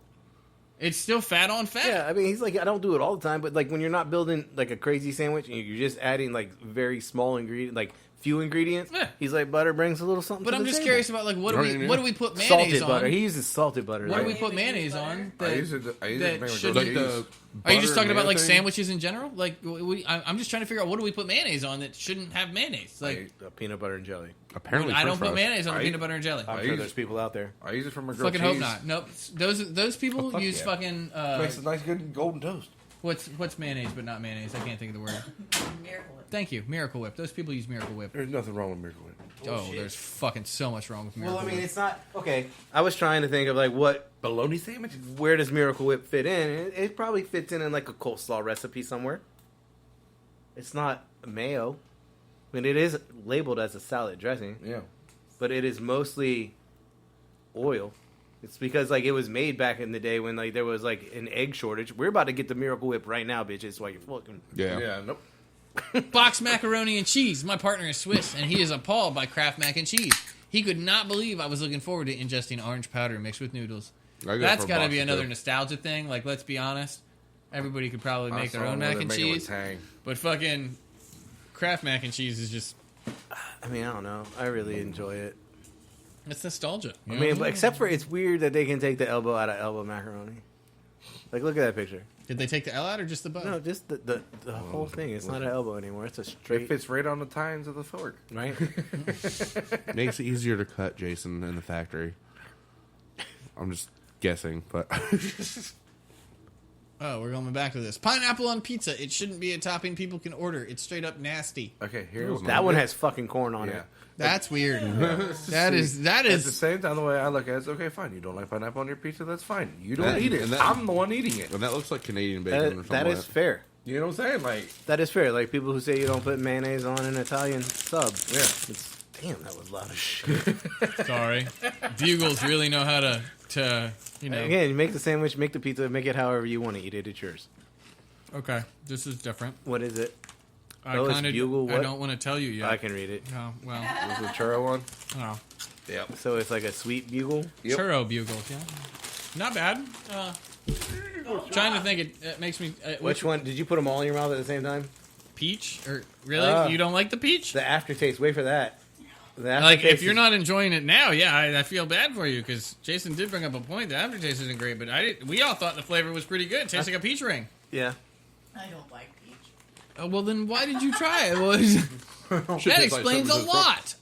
It's still fat on fat. Yeah, I mean, he's like, I don't do it all the time, but like when you're not building like a crazy sandwich and you're just adding like very small ingredient, like few ingredients. Yeah. He's like, butter brings a little something. But to I'm the just table. curious about like what do Right, we yeah. what do we put mayonnaise Salted on? butter. He uses salted butter. What do right? we put Use mayonnaise butter. on? I that- use it. I use that it to make my should- Like grilled the cheese. Are you just butter talking about like mayo thing? sandwiches in general? Like I'm just trying to figure out what do we put mayonnaise on that shouldn't have mayonnaise? Like Peanut butter and jelly. Apparently, I don't French put fries. mayonnaise on I- peanut butter and jelly. I'm I sure use- there's people out there. I use it for my grilled Fucking cheese. hope not. Nope. Those people fuck use yeah. fucking Makes a nice, good golden toast. what's mayonnaise but not mayonnaise? I can't think of the word. Miracle Whip. Thank you, Miracle Whip. Those people use Miracle Whip. There's nothing wrong with Miracle Whip. Oh, there's fucking so much wrong with Miracle Well, I mean, Whip. it's not okay. I was trying to think of like what Bologna sandwiches. where does Miracle Whip fit in? It probably fits in like a coleslaw recipe somewhere. It's not mayo. I mean, it is labeled as a salad dressing, Yeah. but it is mostly oil. It's because like it was made back in the day when like there was like an egg shortage. We're about to get the Miracle Whip right now, bitches. While you're fucking. Yeah. Yeah. Nope. Box macaroni and cheese. My partner is Swiss, and he is appalled by Kraft mac and cheese. He could not believe I was looking forward to ingesting orange powder mixed with noodles. I go That's for a got to box be of another dip. nostalgia thing. Like, let's be honest. Everybody could probably make their own mac and cheese. But fucking Kraft mac and cheese is just, I mean, I don't know. I really enjoy it. it's nostalgia. I mean, but except for it's weird that they can take the elbow out of elbow macaroni. Like, look at that picture. Did they take the L out or just the butt? No, just the whole thing. It's not an elbow anymore. It's a It straight, fits right on the tines of the fork. right? Makes it easier to cut, Jason, in the factory. I'm just guessing, but Oh, we're going back to this. Pineapple on pizza. It shouldn't be a topping people can order. It's straight up nasty. Okay, here was we That one has fucking corn on Yeah. it. That's weird. That is At the is same time, the way I look at it is, okay, fine. You don't like pineapple on your pizza, that's fine. You don't That- eat it. and that- I'm the one eating it. and that looks like Canadian bacon or something. That is like fair. You know what I'm saying? Like, That is fair. Like people who say you don't put mayonnaise on an Italian sub. yeah. It's, damn, that was loud as shit. sorry. Bugles really know how to you know. Again, you make the sandwich, make the pizza, make it however you want to eat it. It's yours. Okay, this is different. What is it? I Oh, it's kind of Bugle I what? don't want to tell you yet. I can read it. Oh, well, This is the churro one. oh. Yep. So it's like a sweet bugle. Yep. Churro bugles, yeah. Not bad. Trying to think, it makes me. Which one? Did you put them all in your mouth at the same time? Peach? Or really? You don't like the peach? The aftertaste. Wait for that. The Like, aftertaste if you're is- not enjoying it now, yeah, I feel bad for you because Jason did bring up a point. The aftertaste isn't great, but we all thought the flavor was pretty good. It tastes like a peach ring. Yeah. I don't like peach. Oh, well, then why did you try it? Well, Should that taste like explains a something that's lot.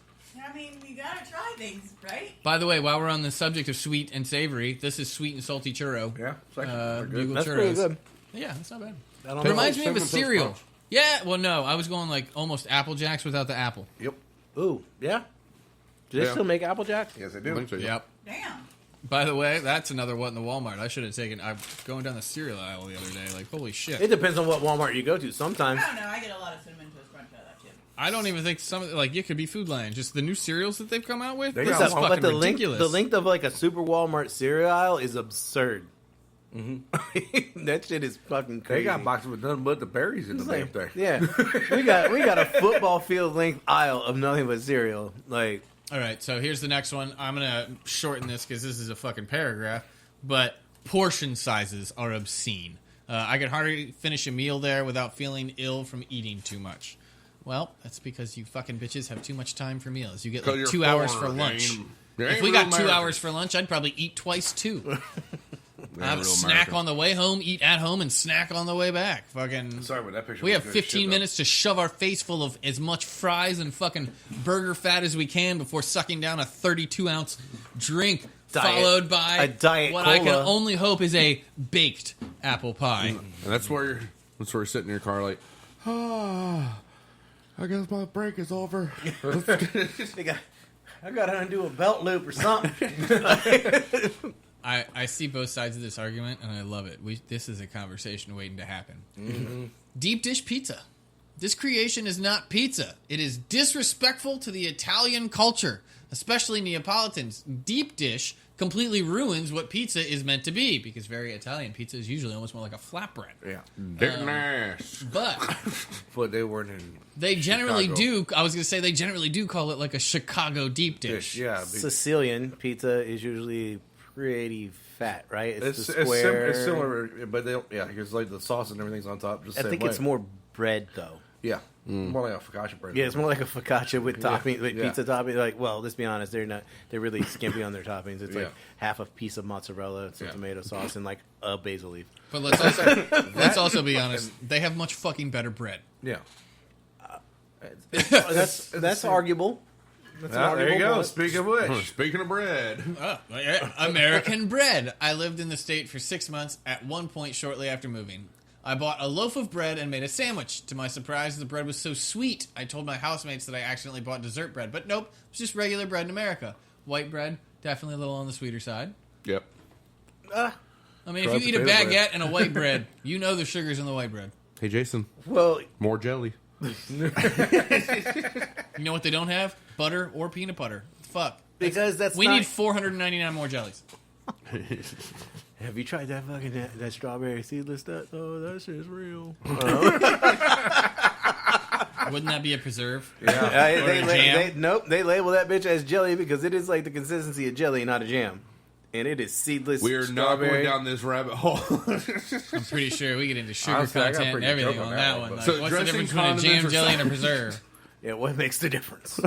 I mean, you gotta try things, right? By the way, while we're on the subject of sweet and savory, this is sweet and salty churro. Yeah. It's actually pretty good. Bugle That's churros. pretty good. Yeah, that's not bad. I don't It know. reminds me of a Cinnamon Toast cereal. Crunch. Yeah, well, no, I was going like almost Apple Jacks without the apple. Yep. Ooh, yeah. Do they Yeah. still make Apple Jacks? Yes, I I do. think so, yeah. Yep. Damn. By the way, that's another what in the Walmart. I should have taken. I'm going down the cereal aisle the other day. Like, holy shit! It depends on what Walmart you go to. Sometimes. I don't know. I get a lot of cinnamon toast crunch out of that too. I don't even think like it could be Food Lion. Just the new cereals that they've come out with. They This got is one, fucking But the ridiculous. length of like a super Walmart cereal aisle is absurd. That shit is fucking crazy. They got boxes with nothing but the berries in the damn Like, thing. yeah, we got a football field length aisle of nothing but cereal. Like, All right, so here's the next one. I'm going to shorten this because this is a fucking paragraph. But portion sizes are obscene. I could hardly finish a meal there without feeling ill from eating too much. Well, that's because you fucking bitches have too much time for meals. You get like 2 hours for lunch. If we got 2 hours for lunch, I'd probably eat twice too. Have a snack on the way home, eat at home, and snack on the way back. Fucking. Sorry, but that picture. We was have good as 15 shit, minutes to shove our face full of as much fries and fucking burger fat as we can before sucking down a 32-ounce drink, followed by a Diet what Cola. I can only hope is a baked apple pie. And that's where you're sitting in your car like, I guess my break is over. I gotta undo a belt loop or something. I see both sides of this argument, and I love it. This is a conversation waiting to happen. Deep dish pizza. This creation is not pizza. It is disrespectful to the Italian culture, especially Neapolitans. Deep dish completely ruins what pizza is meant to be, because very Italian pizza is usually almost more like a flatbread. Yeah, But but they weren't in. they generally Chicago. do. I was going to say they generally do call it like a Chicago deep dish. Yeah, Sicilian pizza is usually pretty fat, right? it's the square. it's similar, but they don't. Yeah, because like the sauce and everything's on top. Just I the same think way. it's more bread though. Yeah, more like a focaccia bread. Yeah, it's more like a focaccia with topping, with yeah. pizza topping. Like, well, let's be honest, they're really skimpy on their toppings. It's Yeah. like half a piece of mozzarella, some Yeah. tomato sauce, and like a basil leaf. But let's also be honest. They have much fucking better bread. Yeah. That's arguable. That's an There you arguable go. point. Speaking of which, Speaking of bread, American bread. I lived in the state for 6 months at one point shortly after moving. I bought a loaf of bread and made a sandwich. To my surprise, the bread was so sweet, I told my housemates that I accidentally bought dessert bread. But nope, it's just regular bread in America. White bread, definitely a little on the sweeter side. yep. I mean, Fried if you eat a potato baguette bread. and a white bread, you know the sugar's in the white bread. Hey Jason, Well, more jelly. You know what they don't have? Butter or peanut butter. Fuck. because that's We not, need 499 more jellies. Have you tried that fucking that strawberry seedless stuff? Oh, that shit's real. Wouldn't that be a preserve? yeah, Or a jam? Nope, they label that bitch as jelly because it is like the consistency of jelly, not a jam. And it is seedless We're not strawberry. going down this rabbit hole. I'm pretty sure we get into sugar Honestly, I got content and pretty everything joke on on that that one. one, Like, So what's the dressing, difference between a jam, condiments, or jelly, and a sauce? preserve? Yeah, what makes the difference?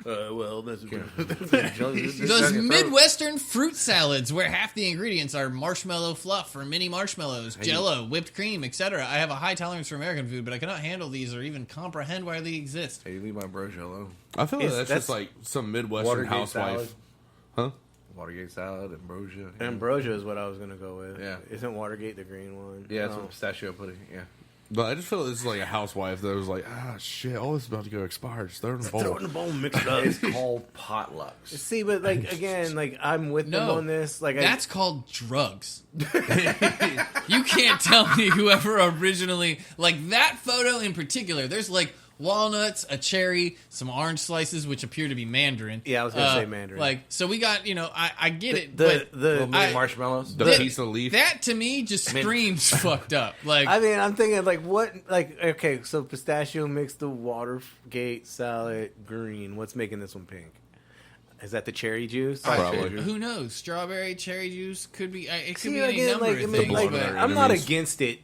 Well, that's Those Midwestern fruit salads where half the ingredients are marshmallow fluff or mini marshmallows, jello, whipped cream, etc. I have a high tolerance for American food, but I cannot handle these or even comprehend why they exist. Hey, leave my brosia alone. I feel like It's- that's just like some Midwestern Watergate housewife. salad. Huh? Watergate salad, ambrosia. Ambrosia is what I was gonna go with. Yeah. Isn't Watergate the green one? Yeah, it's No. with pistachio pudding. Yeah. But I just feel like this is like a housewife that was like, shit, all this is about to go expire. Just throw it in a bowl. Throw it in the bowl, and mix it up. It's called potlucks. See, but like again, like I'm with them No, on this. Like that's called drugs. You can't tell me whoever originally, like that photo in particular, there's like walnuts, a cherry, some orange slices, which appear to be mandarin. Yeah, I was gonna say mandarin. Like, so we got, I get it, the but Little mini I- marshmallows. The that- piece of leaf. that to me just screams fucked up. Like, I mean, I'm thinking like what, like okay, so pistachio makes the Watergate salad green. What's making this one pink? Is that the cherry juice? Probably. who knows? Strawberry, cherry juice could be. It could See, be any again, number like, of I mean, things. like, but- I'm not enemies. against it.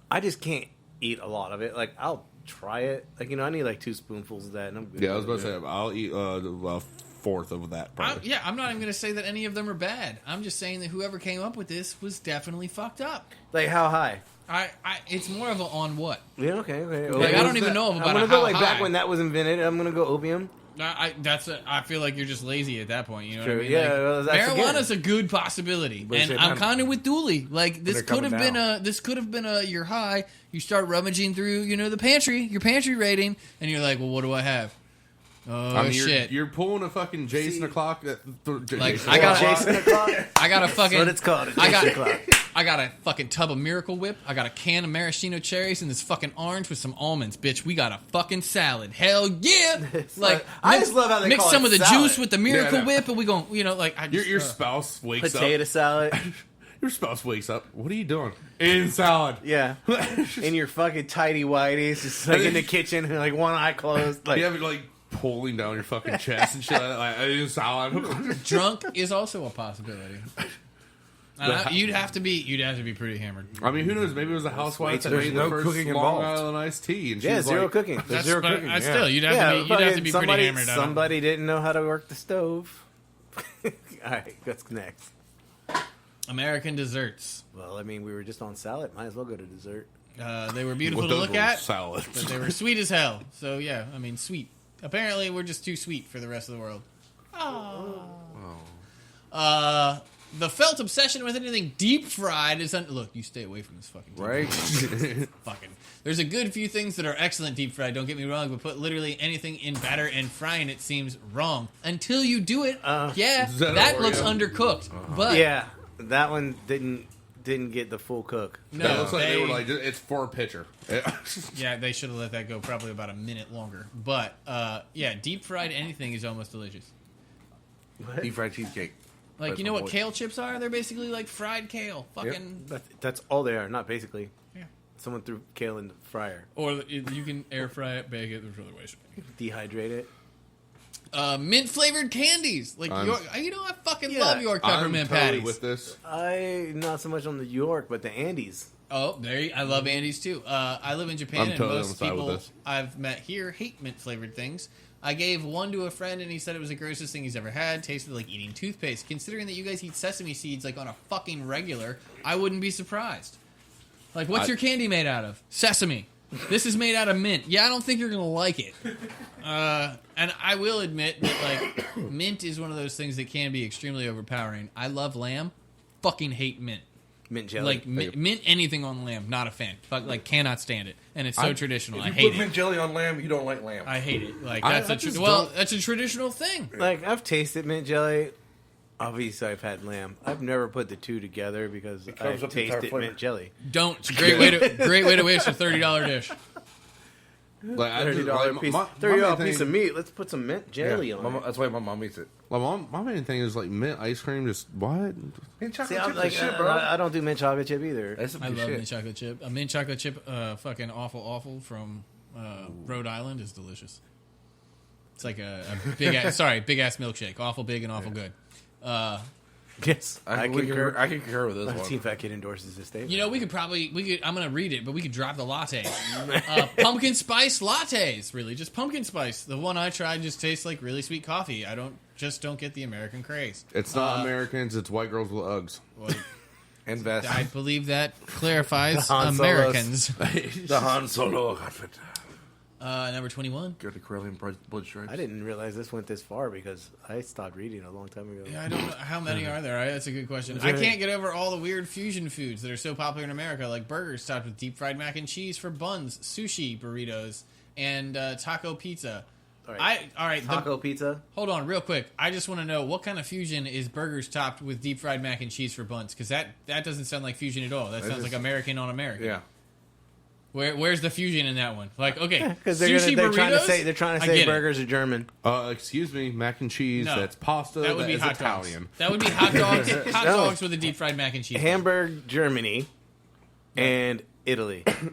I just can't eat a lot of it. Like I'll try it. Like I need like 2 spoonfuls of that, and I'm good. Yeah, I was with about to it. say, I'll eat a fourth of that, probably. I'm not even going to say that any of them are bad. I'm just saying that whoever came up with this was definitely fucked up. Like how high? It's more of a on what. Yeah, okay. Like, I don't even know about I'm gonna a go how like high. back when that was invented. I'm gonna go opium. I feel like you're just lazy at that point. You know Sure, what I mean? yeah, Like, well, that's marijuana's a good possibility, But at the and same I'm time- kind of with Dooley. Like this they're could have coming been a you're high. You start rummaging through the pantry, your pantry rating, and you're like, well, what do I have? Oh I mean, shit! You're pulling a fucking Jason o'clock. Like, Jason I got o'clock. Jason o'clock. I got a fucking. That's what it's called. I got, Jason o'clock. I got a fucking tub of Miracle Whip. I got a can of maraschino cherries and this fucking orange with some almonds, bitch. We got a fucking salad. Hell yeah! Like, I just love how they mix call some it of the salad. juice with the Miracle Yeah, no. Whip, and we gon' like I just, Your spouse wakes Potato up. salad. Your spouse wakes up. What are you doing? Eating salad. Yeah. In your fucking tidy whities, just like in the kitchen, like one eye closed. Like, You have it like pulling down your fucking chest and shit like that. Like, eating salad. Drunk is also a possibility. You'd have to be pretty hammered. I mean, who knows? Maybe it was a housewife that There's made no the first cooking Long involved. Island iced tea. And yeah, she's zero like, cooking. Zero cooking, yeah. Still, you'd have to be pretty hammered. Somebody didn't know how to work the stove. All right, what's next? American desserts. Well, I mean, we were just on salad. Might as well go to dessert. They were beautiful With to those look at, salads. but they were sweet as hell. So yeah, I mean, sweet. Apparently, we're just too sweet for the rest of the world. The felt obsession with anything deep fried is look. You stay away from this fucking thing. Right? Fucking. There's a good few things that are excellent deep fried. Don't get me wrong, but put literally anything in batter and frying it seems wrong until you do it. Is that that Oreo? looks undercooked. But Yeah, that one didn't get the full cook. no, That looks like they were like, it's for a pitcher. yeah, they should have let that go probably about a minute longer. But yeah, deep fried anything is almost delicious. Deep fried cheesecake. Like, That's you know my what boy. kale chips are? They're basically like fried kale. Fucking. That's all they are. Not basically. Yeah. Someone threw kale in the fryer. Or you can air fry it, bake it. There's other ways. Dehydrate it. Mint flavored candies. Like, I'm- York, you know, I fucking Yeah, love York I'm peppermint totally patties. with this. I not so much on the York, but the Andes. Oh, I love Andes too. I live in Japan, I'm and totally on most the side with people this. I've met here hate mint flavored things. I gave one to a friend, and he said it was the grossest thing he's ever had. Tasted like eating toothpaste. Considering that you guys eat sesame seeds like on a fucking regular, I wouldn't be surprised. Like, what's your candy made out of? Sesame. This is made out of mint. Yeah, I don't think you're gonna like it. And I will admit that like mint is one of those things that can be extremely overpowering. I love lamb. Fucking hate mint. Mint jelly. Like mint anything on lamb, not a fan. Like cannot stand it, and it's so traditional. I If you hate put mint it. jelly on lamb, you don't like lamb. I hate it. Like I that's just that's a traditional thing. Like, I've tasted mint jelly. Obviously, I've had lamb. I've never put the two together because comes I've up the entire tasted flavor. mint jelly. Don't. It's a great way to waste a $30 dish. Like, I just, $30 like, piece. my $30 main piece thing- of meat. Let's put some mint jelly Yeah, on it. that's why my mom eats it. My main thing is like mint ice cream. Just what? Man, chocolate See, I'm chips like, are shit, bro. I don't do mint chocolate chip either. That's some I good love shit. mint chocolate chip. A mint chocolate chip, fucking awful from Rhode Island is delicious. It's like a big ass, big ass milkshake. Awful big and awful good. Yes, I concur. I can concur with this My one. Team Fat Kid endorses this statement. You know, we could. I'm gonna read it, but we could drop the latte. Pumpkin spice lattes, really, just pumpkin spice. The one I tried just tastes like really sweet coffee. I don't get the American craze. It's not Americans. It's white girls with Uggs. Well, And vest. I believe that clarifies The Han Solos. Americans. The Han Solo outfit. Number 21. Go to Corellian blood stripes. I didn't realize this went this far because I stopped reading a long time ago. Yeah, I don't know how many are there. That's a good question. I can't get over all the weird fusion foods that are so popular in America, like burgers topped with deep fried mac and cheese for buns, sushi, burritos, and taco pizza. All right. Taco pizza. Hold on, real quick. I just want to know what kind of fusion is burgers topped with deep fried mac and cheese for buns? Because that doesn't sound like fusion at all. That sounds like American on American. Yeah. Where's the fusion in that one? Like, okay, Because sushi they're trying to burritos? say I get it. burgers are German. Excuse me, mac and cheese. No. That's pasta. That would be is hot Italian. dogs. That would be hot dogs. Hot No. dogs with a deep fried mac and cheese. Hamburg, Germany, and Italy. Mix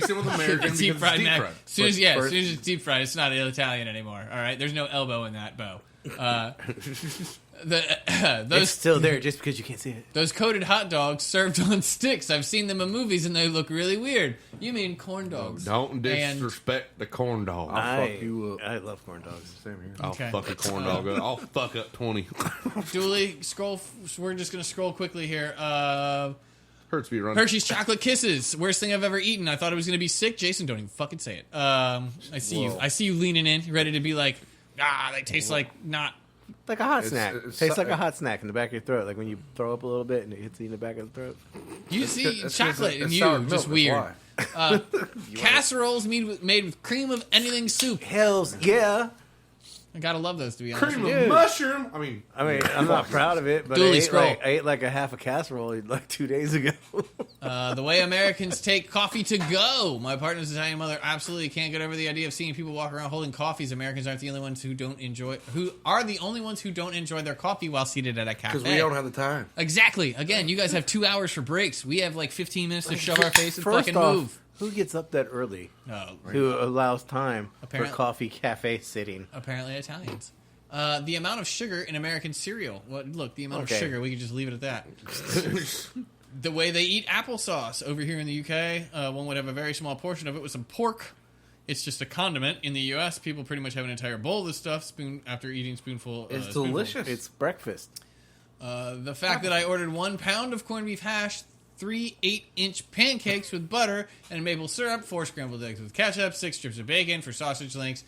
it with American deep because fried it's deep mac. fried. As soon as it's deep fried, it's not Italian anymore. All right, there's no elbow in that bow. It's Those still there just because you can't see it. those coated hot dogs served on sticks. I've seen them in movies and they look really weird. You mean corn dogs? Don't And- disrespect the corn dog. fuck you up. I love corn dogs. Same here. I'll Okay. fuck a corn dog up. I'll fuck up 20. Dooley, scroll. We're just gonna scroll quickly here. Hurts me run. Hershey's Chocolate Kisses, worst thing I've ever eaten. I thought it was gonna be sick. Jason, don't even fucking say it. I see you. I see you leaning in, ready to be like, they taste like not. Like a hot snack. it's- Tastes like a hot snack in the back of your throat. Like when you throw up a little bit and it hits you in the back of the throat. You see It's chocolate it's and sour you milk, just that's weird. why. Casseroles made with cream of anything soup. Hells yeah. I gotta love those, to be honest. Cream with of you. mushroom. I mean, I'm not proud of it, but Duly scroll. I ate like a half a casserole like 2 days ago. The way Americans take coffee to go. My partner's Italian mother absolutely can't get over the idea of seeing people walk around holding coffees. Americans aren't the only ones who don't enjoy their coffee while seated at a cafe. Because we don't have the time. Exactly. Again, you guys have 2 hours for breaks. We have like 15 minutes to shove our face and First fucking off, move. who gets up that early? Oh, Who allows time Apparently- for coffee cafe sitting? apparently Italians. The amount of sugar in American cereal. Well, look, the amount Okay. of sugar. We could just leave it at that. The way they eat applesauce over here in the UK, one would have a very small portion of it with some pork. It's just a condiment. In the US, people pretty much have an entire bowl of this stuff after eating spoonful. It's spoonful. delicious. It's breakfast. The fact that I ordered 1 pound of corned beef hash, 3 8-inch pancakes with butter and maple syrup, 4 scrambled eggs with ketchup, 6 strips of bacon for sausage links,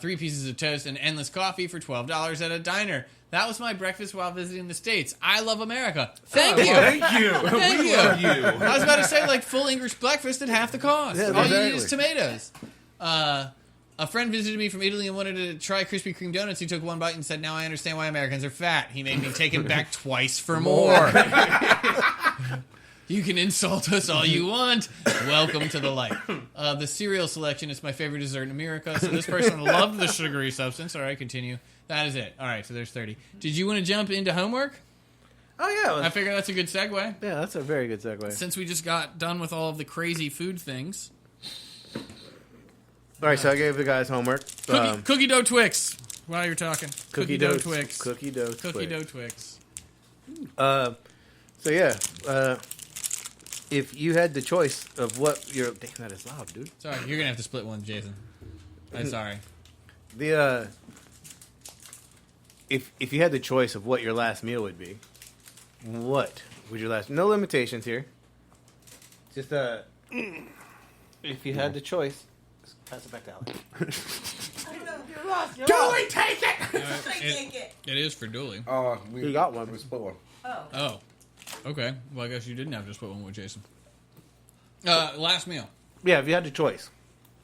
3 pieces of toast, and endless coffee for $12 at a diner. That was my breakfast while visiting the States. I love America. Thank you. Thank you. Thank We you. love you. I was about to say, like, full English breakfast at half the cost. Yeah, All you exactly. need is tomatoes. A friend visited me from Italy and wanted to try Krispy Kreme donuts. He took 1 bite and said, "Now I understand why Americans are fat." He made me take him back twice for more. You can insult us all you want. Welcome to the light. The cereal selection is my favorite dessert in America. So this person loved the sugary substance. All right, continue. That is it. All right, so there's 30. Did you want to jump into homework? Oh yeah, I figure that's a good segue. yeah, that's a very good segue. Since we just got done with all of the crazy food things. All right, so I gave the guys homework. Cookie dough Twix. While you're talking. Cookie dough Twix. Cookie dough. Cookie Twix. dough Twix. So yeah, if you had the choice of what your damn, that is loud, dude. Sorry, you're gonna have to split one, Jason. I'm sorry. The if you had the choice of what your last meal would be, what would your last? No limitations here. Just if you had the choice, pass it back to Alex. I don't know. You're lost. You're Dooley, lost. take it! I take it. It is for Dooley. Oh, we You got one. We split one. Oh. Oh. Okay. Well, I guess you didn't have to split one with Jason. Last meal. Yeah, if you had the choice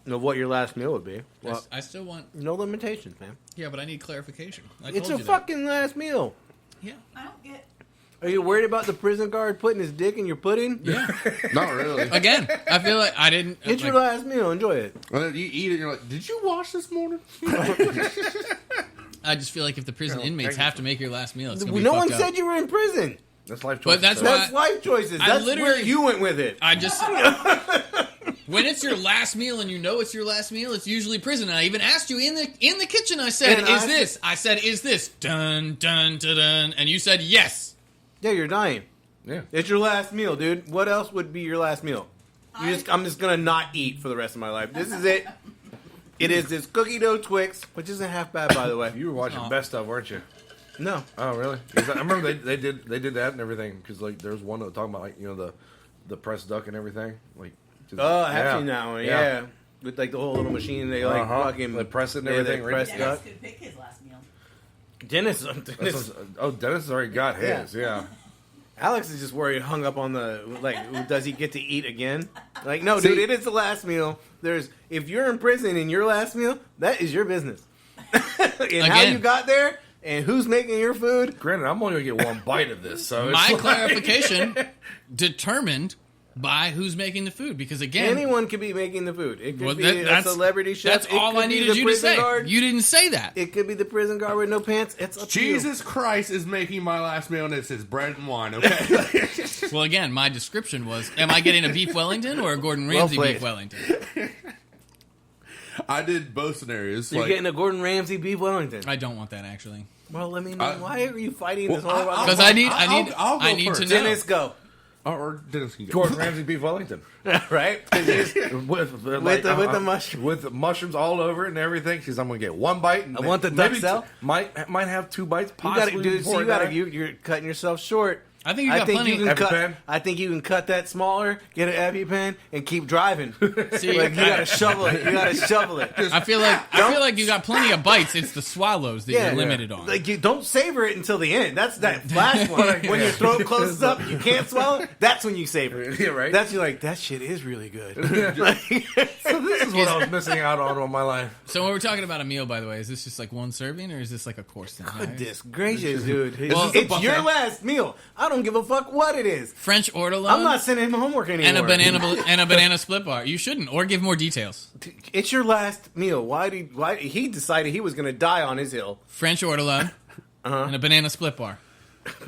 of what your last meal would be, well, I still want... no limitations, man. Yeah, but I need clarification. It's told a you fucking last meal. That. Yeah. I don't get. Are you worried about the prison guard putting his dick in your pudding? Yeah. Not really. Again, I feel like I didn't... It's your last meal. Enjoy it. And then you eat it and you're like, did you wash this morning? I just feel like if the prison inmates have to make your last meal, it's going to be No one fucked up. said you were in prison. That's life But choices. that's so- why- That's life choices. I That's literally- where you went with it. I just... When it's your last meal and you know it's your last meal, it's usually prison. And I even asked you in the kitchen, I said, And is I- this? I said, is this? Dun, dun, dun, dun. And you said, yes. Yeah, you're dying. Yeah. It's your last meal, dude. What else would be your last meal? I'm just gonna not eat for the rest of my life. This is it. It is this cookie dough Twix, which isn't half bad, by the way. You were watching Oh. Best of, weren't you? No, Oh, really? 'Cause I remember they did that and everything. Because like there was one that was talking about like the press duck and everything. Like. just- oh, I have seen that one. Yeah. With like the whole little machine, they like fucking They press it and yeah, everything. They press right? Dennis duck. could pick his last meal. Dennis, Dennis has already got his. Yeah. Alex is just worried, hung up on the like. Does he get to eat again? Like, no, See- dude. It is the last meal. If you're in prison and your last meal, that is your business. And how Again. you got there and who's making your food. Granted, I'm only gonna get one bite of this. So it's My like- clarification determined by who's making the food. Because again, Anyone could be making the food. It could well, be a that's celebrity chef. That's It all could I be needed the you to prison say. guard. You didn't say that. It could be the prison guard with no pants. It's up to you. Jesus Christ is making my last meal and it's his bread and wine, okay? Well, again, my description was: am I getting a beef Wellington or a Gordon Ramsay played. beef Wellington? I did both scenarios. You're like, getting a Gordon Ramsay beef Wellington. I don't want that actually, Well, let me know. I- Why are you fighting this Well, whole? because I need I'll go I need to first. know. Dennis, go. or Dennis can go. Gordon Ramsay beef Wellington Right? with the mushroom. with the mushrooms all over it and everything. Because I'm gonna get one bite. And I want the maybe duck cell. might have 2 bites. You got to Possibly do. So before you got I to. die. You're cutting yourself short. I think you got plenty. EpiPen? I think you can cut that smaller, get an EpiPen, and keep driving. See, Like, you gotta shovel it. You gotta shovel it. I feel like you got plenty of bites. It's the swallows that you're limited on. Like, you don't savor it until the end. That's that last one. When your throat closes up, you can't swallow it. That's when you savor it. Yeah, right. That's you're like, that shit is really good. Like, So this is what I was missing out on all my life. So when we're talking about a meal, by the way, is this just like one serving or is this like a course thing? goodness gracious, dude. Well, It's your last meal. I don't give a fuck what it is. French ortolan. I'm not sending him homework anymore. and a banana split bar. You shouldn't, or give more details. It's your last meal. Why he decided he was going to die on his hill? French ortolan and a banana split bar.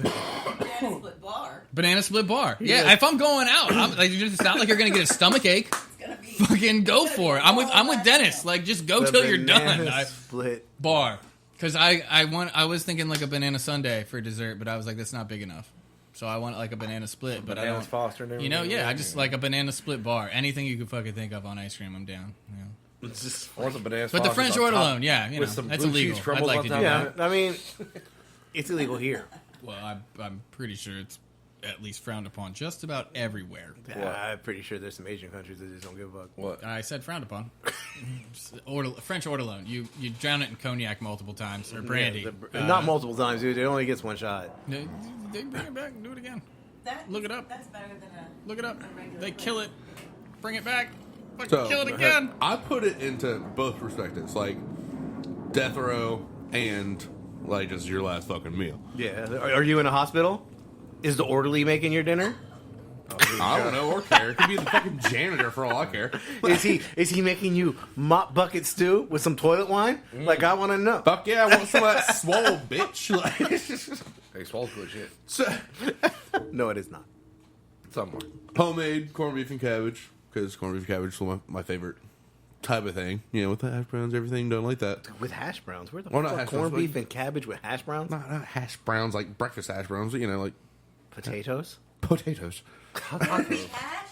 Banana split bar. Banana split bar. Yeah, if I'm going out, it's not like you're gonna get a stomach ache. It's gonna be. Fucking go for it. I'm with Dennis. Like, just go till you're done. Banana split. Bar. Because I was thinking like a banana sundae for dessert, but I was like, that's not big enough. So I want like a banana split, but I Bananas don't. Foster and You know, everything. yeah, I just like a banana split bar. Anything you could fucking think of on ice cream, I'm down. Yeah. It's just, I want the bananas But the Fosters French on top ortolan, yeah, you know, with some that's blue illegal. cheese I'd crumbles like on to do top. that. yeah, I mean, it's illegal here. Well, I'm pretty sure it's at least frowned upon just about everywhere. Yeah, I'm pretty sure there's some Asian countries that just don't give a fuck. What? I said frowned upon. French ortolan. You drown it in cognac multiple times or brandy. Yeah, not multiple times, dude. It only gets one shot. They bring it back and do it again. That, Look it up. That's better than a. Look it up. a regular They plate. kill it. Bring it back. Fucking So, kill it again. I put it into both perspectives, like death row and like just your last fucking meal. Yeah. Are you in a hospital? Is the orderly making your dinner? I don't know or care. It could be the fucking janitor for all I care. Is he making you mop bucket stew with some toilet wine? Like, I want to know. Fuck yeah, I want some of that swole bitch. Like, Hey, swallow good shit. so, No, it is not. Somewhere. homemade corned beef and cabbage, because corned beef and cabbage is my favorite type of thing. You know, with the hash browns, everything done like that. With hash browns. Where the Well, not fuck hash corned browns, beef and cabbage with hash browns? Not hash browns, like breakfast hash browns, but, you know, like Potatoes? potatoes. Hash?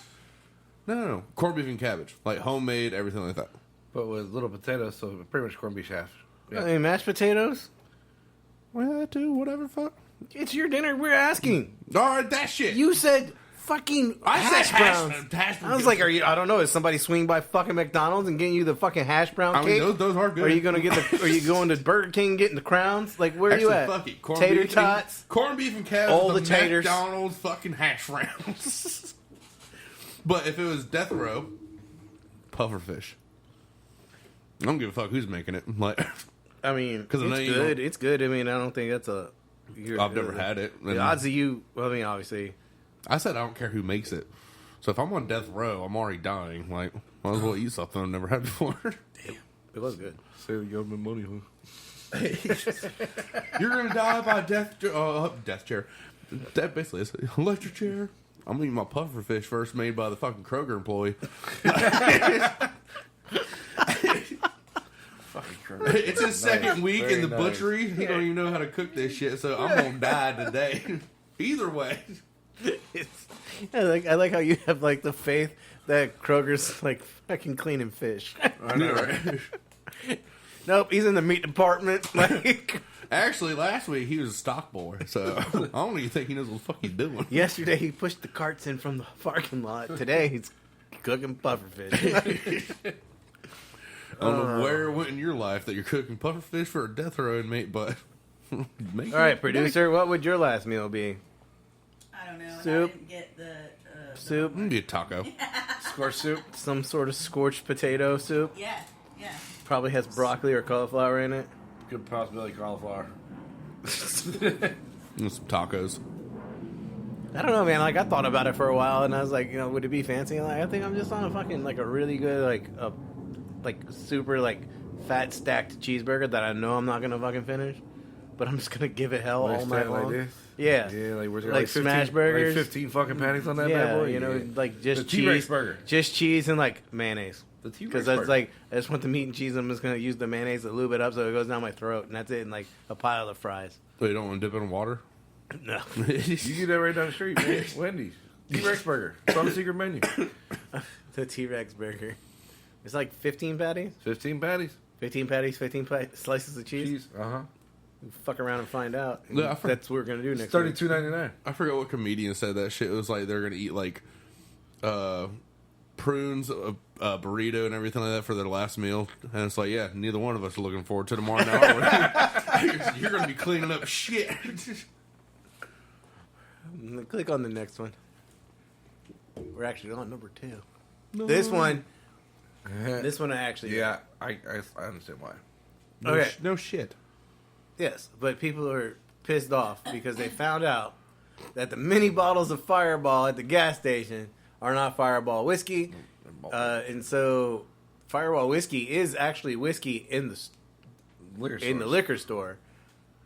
No. Corned beef and cabbage. Like homemade, everything like that. But with little potatoes, so pretty much corned beef hash. I mean, mashed potatoes? Well, that too, whatever, fuck. It's your dinner. We're asking. Alright, that shit. You said fucking hash browns. hash I was like, I don't know. Is somebody swinging by fucking McDonald's and getting you the fucking hash brown I mean, cake? those are good. Are you gonna get the? Are you going to Burger King and getting the crowns? Like, where are you Actually, at? fuck it. Corned Tater beef tots. Corned beef and cabbage. All the the taters. McDonald's fucking hash browns. But if it was death row, pufferfish. I don't give a fuck who's making it. Like, I mean, 'Cause I know it's you good. don't- It's good. I mean, I don't think that's a. I've never had it. The And odds of you. Well, I mean, obviously. I said I don't care who makes it. So if I'm on death row, I'm already dying. Like, might as well eat something I've never had before. It was good. Save the government money, huh? You're gonna die by death chair. That basically is electric chair. I'm gonna eat my pufferfish first, made by the fucking Kroger employee. It's his second week in the Very nice. butchery. He don't even know how to cook this shit, so I'm gonna die today. Either way, I like how you have like the faith that Kroger's like fucking cleaning fish. I know, right? Nope, he's in the meat department. Like Actually, last week he was a stock boy, so I don't even think he knows what the fuck he's doing. yesterday, he pushed the carts in from the parking lot. Today, he's cooking pufferfish. I don't know where it went in your life that you're cooking pufferfish for a death row inmate, but All right, producer, what would your last meal be? I don't know. and Soup. I didn't get the Soup, Maybe a taco. Scorched soup. some sort of scorched potato soup. Yeah. Probably has broccoli or cauliflower in it. Good possibility cauliflower. And some tacos. I don't know, man. Like, I thought about it for a while, and I was like, you know, would it be fancy? Like, I think I'm just on a fucking like a really good like super like fat stacked cheeseburger that I know I'm not gonna fucking finish, but I'm just gonna give it hell all night long. this? Yeah. Yeah, like where's Like smash burgers. Like 15 fucking patties on that bad Yeah, boy? you know, Yeah. like just The T-Rex cheese, burger. just cheese and like mayonnaise. The T-Rex Because that's burger. like I just want the meat and cheese. I'm just gonna use the mayonnaise to lube it up so it goes down my throat, and that's it. And like a pile of fries. So you don't want to dip it in water? No, You get that right down the street, man. Wendy's. T-Rex burger. It's on the secret menu. the T-Rex burger. It's like 15 patties. 15 patties. 15 patties, 15 slices of cheese. Cheese. Uh-huh. Fuck around and find out. And Yeah, that's what we're gonna do It's next week. $32.99. I forget what comedian said that shit. It was like they're gonna eat like prunes, a burrito, and everything like that for their last meal. And it's like, yeah, neither one of us are looking forward to tomorrow now. You're gonna be cleaning up shit. Click on the next one. We're actually on number 2. This one I actually Yeah, I understand why. Okay. No shit. Yes, but people are pissed off because they found out that the mini bottles of Fireball at the gas station are not Fireball whiskey, and so Fireball whiskey is actually whiskey in the liquor store,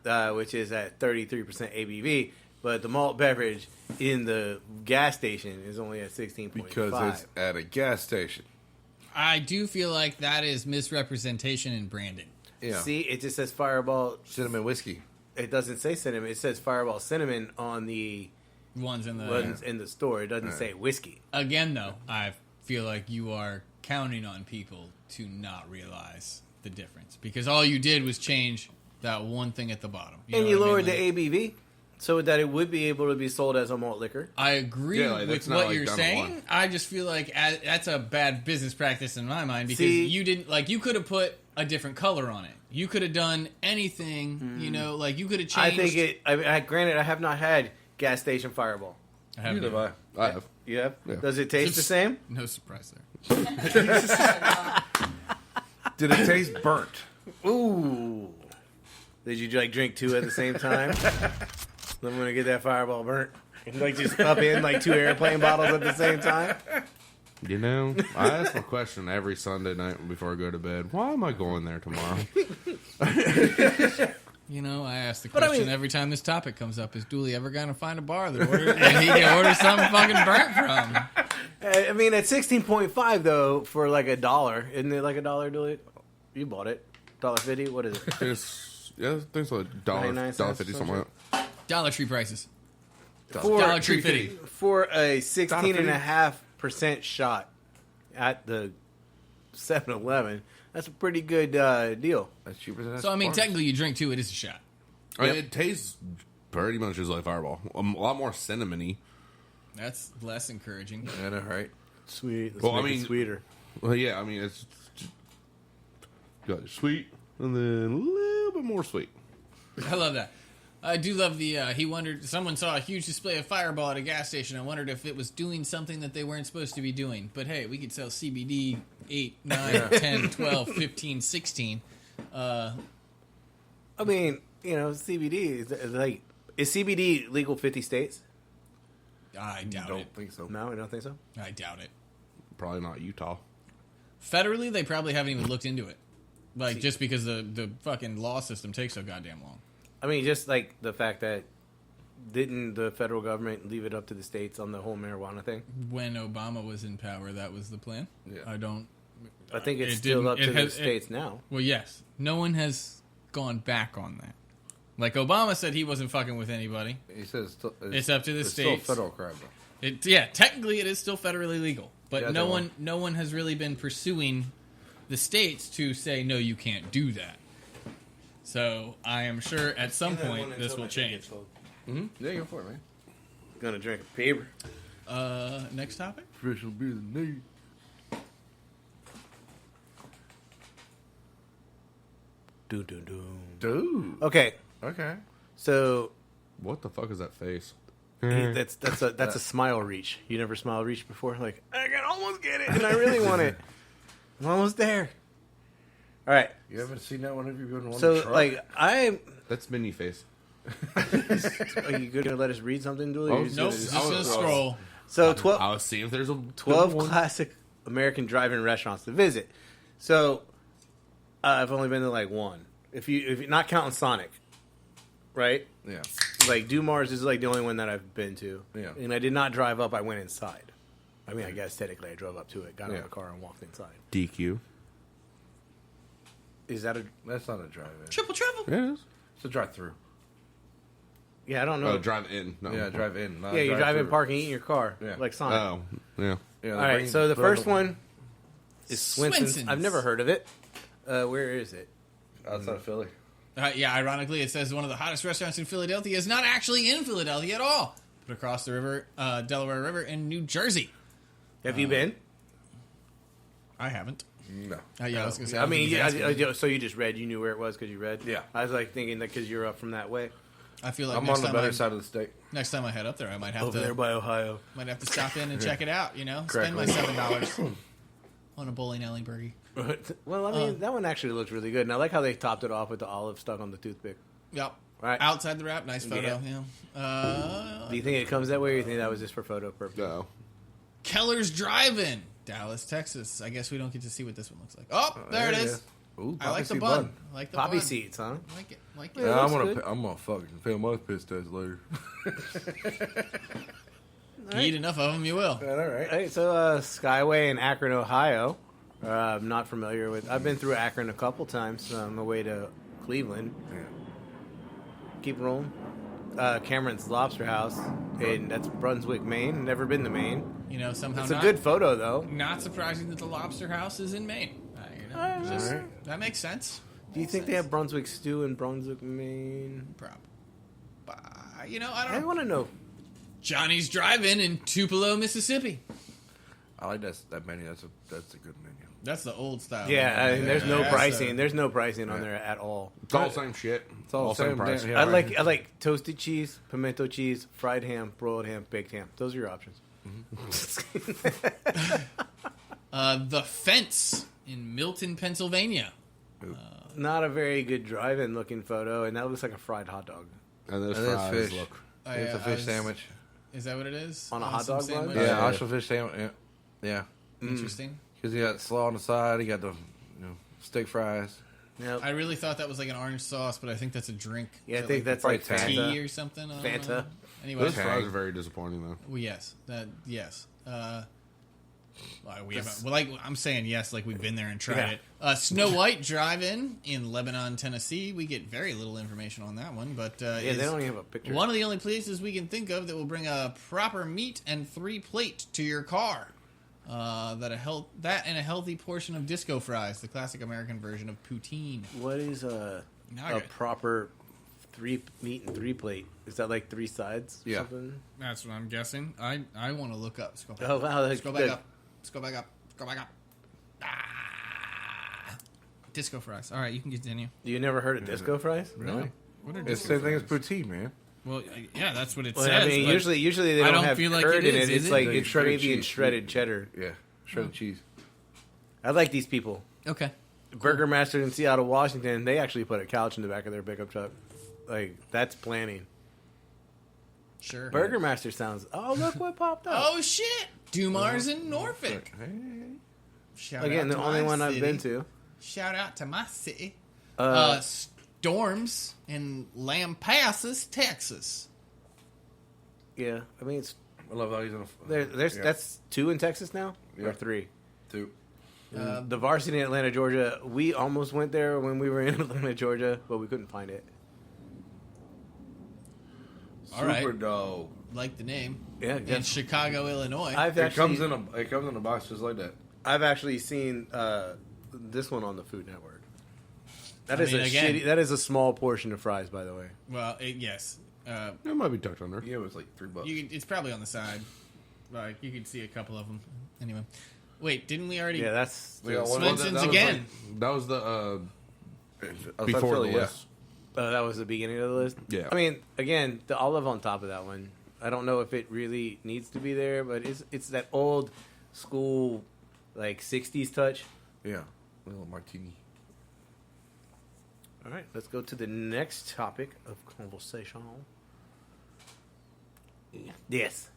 which is at 33% ABV. But the malt beverage in the gas station is only at 16.5. Because it's at a gas station. I do feel like that is misrepresentation in branding. Yeah. See, it just says Fireball. Cinnamon whiskey. It doesn't say cinnamon. It says Fireball cinnamon on the Ones in the ones in the store. It doesn't say whiskey. Again, though, I feel like you are counting on people to not realize the difference because all you did was change that one thing at the bottom. And know you what I lowered mean? the ABV so that it would be able to be sold as a malt liquor. I agree Yeah, like, with that's not, what like, you're down the saying. line. I just feel like that's a bad business practice in my mind because See- you didn't you could have put a different color on it. You could have done anything. You could have changed. I think it. Granted, I have not had gas station Fireball. I haven't Neither have I. I have. You have? Yeah. Does it taste the same? No surprise there. Did it taste burnt? Ooh. Did you drink 2 at the same time? I'm gonna get that Fireball burnt. And just up in 2 airplane bottles at the same time. You know, I ask the question every Sunday night before I go to bed. Why am I going there tomorrow? I ask the But I question mean- every time this topic comes up: is Dooley ever going to find a bar that he can order something fucking burnt from? I mean, at 16.5 though, for $1, isn't it $1, Dooley? You bought it, $1.50. What is it? I think so. $0.99, $1.50, something like that. Dollar Tree prices. For Dollar Tree Fitty. for a 16.5% shot at the 7-Eleven. That's a pretty good deal. That's cheaper than that. So I mean, technically, you drink 2, it is a shot. I mean, it tastes pretty much just like Fireball. A lot more cinnamony. That's less encouraging. I know, right? Sweet. Let's Well, I make it mean- sweeter. Well, yeah, I mean, it's got sweet and then a little bit more sweet. I love that. I do love the, someone saw a huge display of Fireball at a gas station and wondered if it was doing something that they weren't supposed to be doing. But hey, we could sell CBD 8, 9, 10, 12, 15, 16. I mean, CBD is CBD legal 50 states? I doubt Don't it. think so. No, I don't think so. I doubt it. Probably not Utah. Federally, they probably haven't even looked into it. Just because the fucking law system takes so goddamn long. I mean, just the fact that didn't the federal government leave it up to the states on the whole marijuana thing? When Obama was in power, that was the plan. Yeah. I think it's It still didn't- up it to the has- states now. Well, yes. No one has gone back on that. Obama said he wasn't fucking with anybody. He says It's up to the it's states. still federal crime, though. Technically it is still federally legal, but Yeah, no one has really been pursuing the states to say no, you can't do that. So I am sure at some point this will change. Mm-hmm. Yeah, go for it, man. Gonna drink a paper. Next topic. Fish will be the need. Dude. Okay, Okay. so What the fuck is that face? that's a smile reach. You never smile reach before? I can almost get it, and I really want it. I'm almost there. All right. You haven't seen that one? Have you been on the So, truck? I'm. That's mini face. Are you gonna let us read something, Dooley? Or Oh, you just Nope. gonna- Just gonna scroll. So I 12, was seeing if there's a 12 one. classic American drive-in restaurants to visit. So I've only been to one. If you're not counting Sonic, right? Yeah. Dumars is the only one that I've been to. Yeah. And I did not drive up. I went inside. I mean, I guess technically I drove up to it, got out of Yeah. the car, and walked inside. DQ. Is that a? That's not a drive-in. Triple travel. Yeah, it is. It's a drive-through. Yeah, I don't know. Drive in. No. Yeah, drive-in. Not yeah, you drive in, drive-through. park, and eat in your car, Yeah. like Sonic. Oh, yeah. Yeah, All right, so the first one is Swenson's. Swenson's. I've never heard of it. Where is it? outside of Philly. Yeah, ironically, it says one of the hottest restaurants in Philadelphia is not actually in Philadelphia at all, but across the river, Delaware River in New Jersey. Have you been? I haven't. No. Yeah, I was gonna say. I mean, was asking. so you just read. You knew where it was because you read. Yeah. I was like thinking that because you're up from that way, I feel like I'm next on the time better side of the state. next time I head up there, I might have over there to by Ohio. stop in and check it out. You know, spend my $7 on a bowling alley burger. Well, I mean, that one actually looks really good, and I like how they topped it off with the olive stuck on the toothpick. Yep. Right. Outside the wrap, nice photo. Yeah. Yeah. Do you think it comes that way, or you think that was just for photo purposes? No. Keller's Drive-In, Dallas, Texas. I guess we don't get to see what this one looks like. Oh, there it is. Ooh, I like the seed bun. I like the Poppy bun. seeds, huh? I like it. Like it. Yeah, Yeah, looks good. I'm gonna fucking fail my piss test later. You eat enough of them, you will. All right. Hey, so Skyway in Akron, Ohio. I'm not familiar with. I've been through Akron a couple times on the way to Cleveland. Yeah. Keep rolling. Cameron's Lobster House, and that's Brunswick, Maine. Never been to Maine. You know, somehow It's a not, good photo, though. not surprising that the Lobster House is in Maine. You know, All just- right. that makes sense. Do you think they have Brunswick stew in Brunswick, Maine? You know, I I don't know. want to know. Johnny's Drive-In in Tupelo, Mississippi. I like that menu. That's a good menu. That's the old style. Yeah, I mean, there's no that's pricing. a- There's no pricing on there at all. It's all the same shit. It's all the same price. damn- yeah. I like toasted cheese, pimento cheese, fried ham, broiled ham, baked ham. Those are your options. The Fence in Milton, Pennsylvania. Not a very good drive-in looking photo, and that looks like a fried hot dog And those And it's fries fish. look. It's a fish sandwich. Is that what it is? On a hot some dog bun? sandwich? Yeah, Yeah. actual fish sandwich. Yeah. Interesting. Because you got slaw on the side. You got the steak fries. Yep. I really thought that was like an orange sauce, but I think that's a drink. Yeah, I Is think that that's like probably like tea Fanta. or something. I don't Fanta. know. Anyway, Those fries are very disappointing, though. well, yes, yes. We haven't. Well, like I'm saying, yes, like we've been there and tried it. Snow White Drive-In in Lebanon, Tennessee. We get very little information on that one, but Yeah, is they don't even have a picture. one of the only places we can think of that will bring a proper meat and 3 plate to your car. That and a healthy portion of disco fries, the classic American version of poutine. What is a Now I got- proper 3 meat and 3 plate? Is that like 3 sides? Or Yeah. Something? That's what I'm guessing. I want to look up. Let's go back. Oh wow! Let's go back up. Let's go back up. Let's go back up. Disco fries. All right, you can continue. You never heard of disco fries? No. What are It's disco the same thing as fries? poutine, man. Well, yeah, that's what it Well, says. I mean, but usually they I don't don't have feel like curd it in is, it. is It's it? like Like it's shredded gravy and cheese. shredded cheddar. Yeah. Shredded cheese. I like these people. Okay. Burger Master in Seattle, Washington. They actually put a couch in the back of their pickup truck. Like that's planning. Sure. Burger Master sounds. Oh, look what popped up. Oh shit! Dumars in Norfolk. Hey. Shout Again, out the to only my one I've city. been to. Shout out to my city. Uh, Storms in Lampasas, Texas. Yeah, I mean, it's I love how he's in a. there's yeah. that's 2 in Texas now Yeah. or 3. 2. The varsity in Atlanta, Georgia. We almost went there when we were in Atlanta, Georgia, but we couldn't find it. All right. Super dope. Like the name. Yeah, In Chicago, Illinois. I've It comes actually, in a box just like that. I've actually seen this one on the Food Network. That I is mean, a again- shitty. That is a small portion of fries, by the way. Well, yes. It might be tucked under. Yeah, it was like $3. It's probably on the side. Like you could see a couple of them. Anyway, wait, didn't we already? Yeah, that's Yeah, well, Swenson's that was again. That was the Outside before Philly, the yeah. list. that was the beginning of the list. Yeah. I mean, again, the olive on top of that one. I don't know if it really needs to be there, but it's that old school, like 60s touch. Yeah. Little martini. All right, let's go to the next topic of conversation. Yes,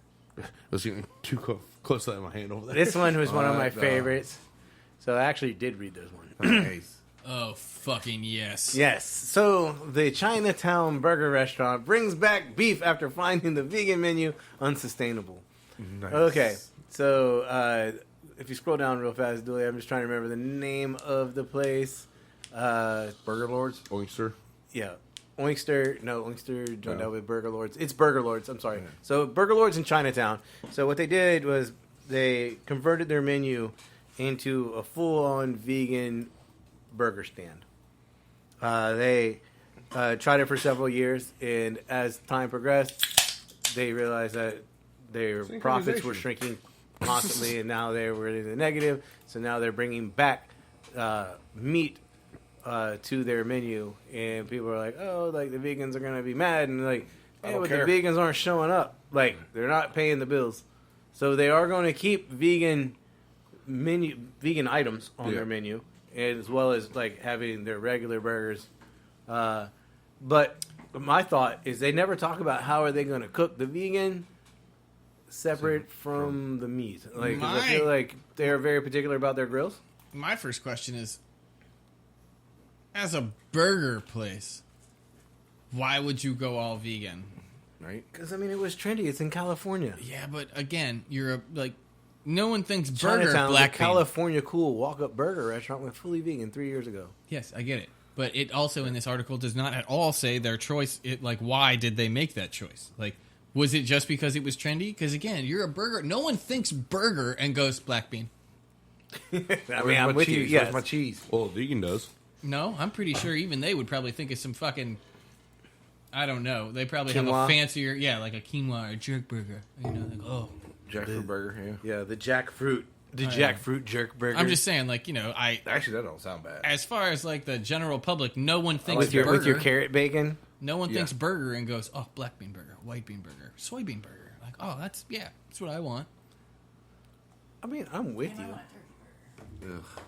Let's get too close to that in my hand over there. this one was one of my No. favorites. So I actually did read this one. Nice. Oh fucking yes! Yes. So the Chinatown Burger Restaurant brings back beef after finding the vegan menu unsustainable. Nice. Okay. So if you scroll down real fast, Dooley, I'm just trying to remember the name of the place. Burger Lords. Oyster. Yeah. Oinkster joined No. out with Burger Lords. It's Burger Lords, I'm sorry. So Burger Lords in Chinatown. So what they did was they converted their menu into a full-on vegan burger stand. They tried it for several years, and as time progressed, they realized that their profits were shrinking constantly, and now they were in the negative. So now they're bringing back meat to their menu, and people are like, "Oh, like the vegans are gonna be mad," and like, "Yeah, but the vegans aren't showing up. Like they're not paying the bills." So they are going to keep vegan items on their menu, as well as like having their regular burgers. But my thought is they never talk about how are they going to cook the vegan separate from the meat. Like 'cause I feel like they are very particular about their grills. My first question is, as a burger place, why would you go all vegan? Right? Because I mean, it was trendy. It's in California. Yeah, but again, no one thinks burger Chinatown, black the bean. California Cool walk-up burger restaurant went fully vegan 3 years ago. Yes, I get it. But it also in this article does not at all say their choice. Why did they make that choice? Like, was it just because it was trendy? Because again, you're a burger. No one thinks burger and goes black bean. I mean, I'm with you. Yes. Yes. Where's my cheese? Well, vegan does. No, I'm pretty sure even they would probably think of some fucking. I don't know. They probably have Quinoa? a fancier, like a quinoa or jerk burger. You know, like, oh. Jackfruit burger, yeah. Yeah, the jackfruit jerk burger. I'm just saying, Actually, that don't sound bad. as far as like the general public, no one thinks with your burger. carrot bacon. No one thinks burger and goes, oh, black bean burger, white bean burger, soybean burger. Like, oh, that's what I want. I mean, I'm with And I you. want turkey burger. Ugh.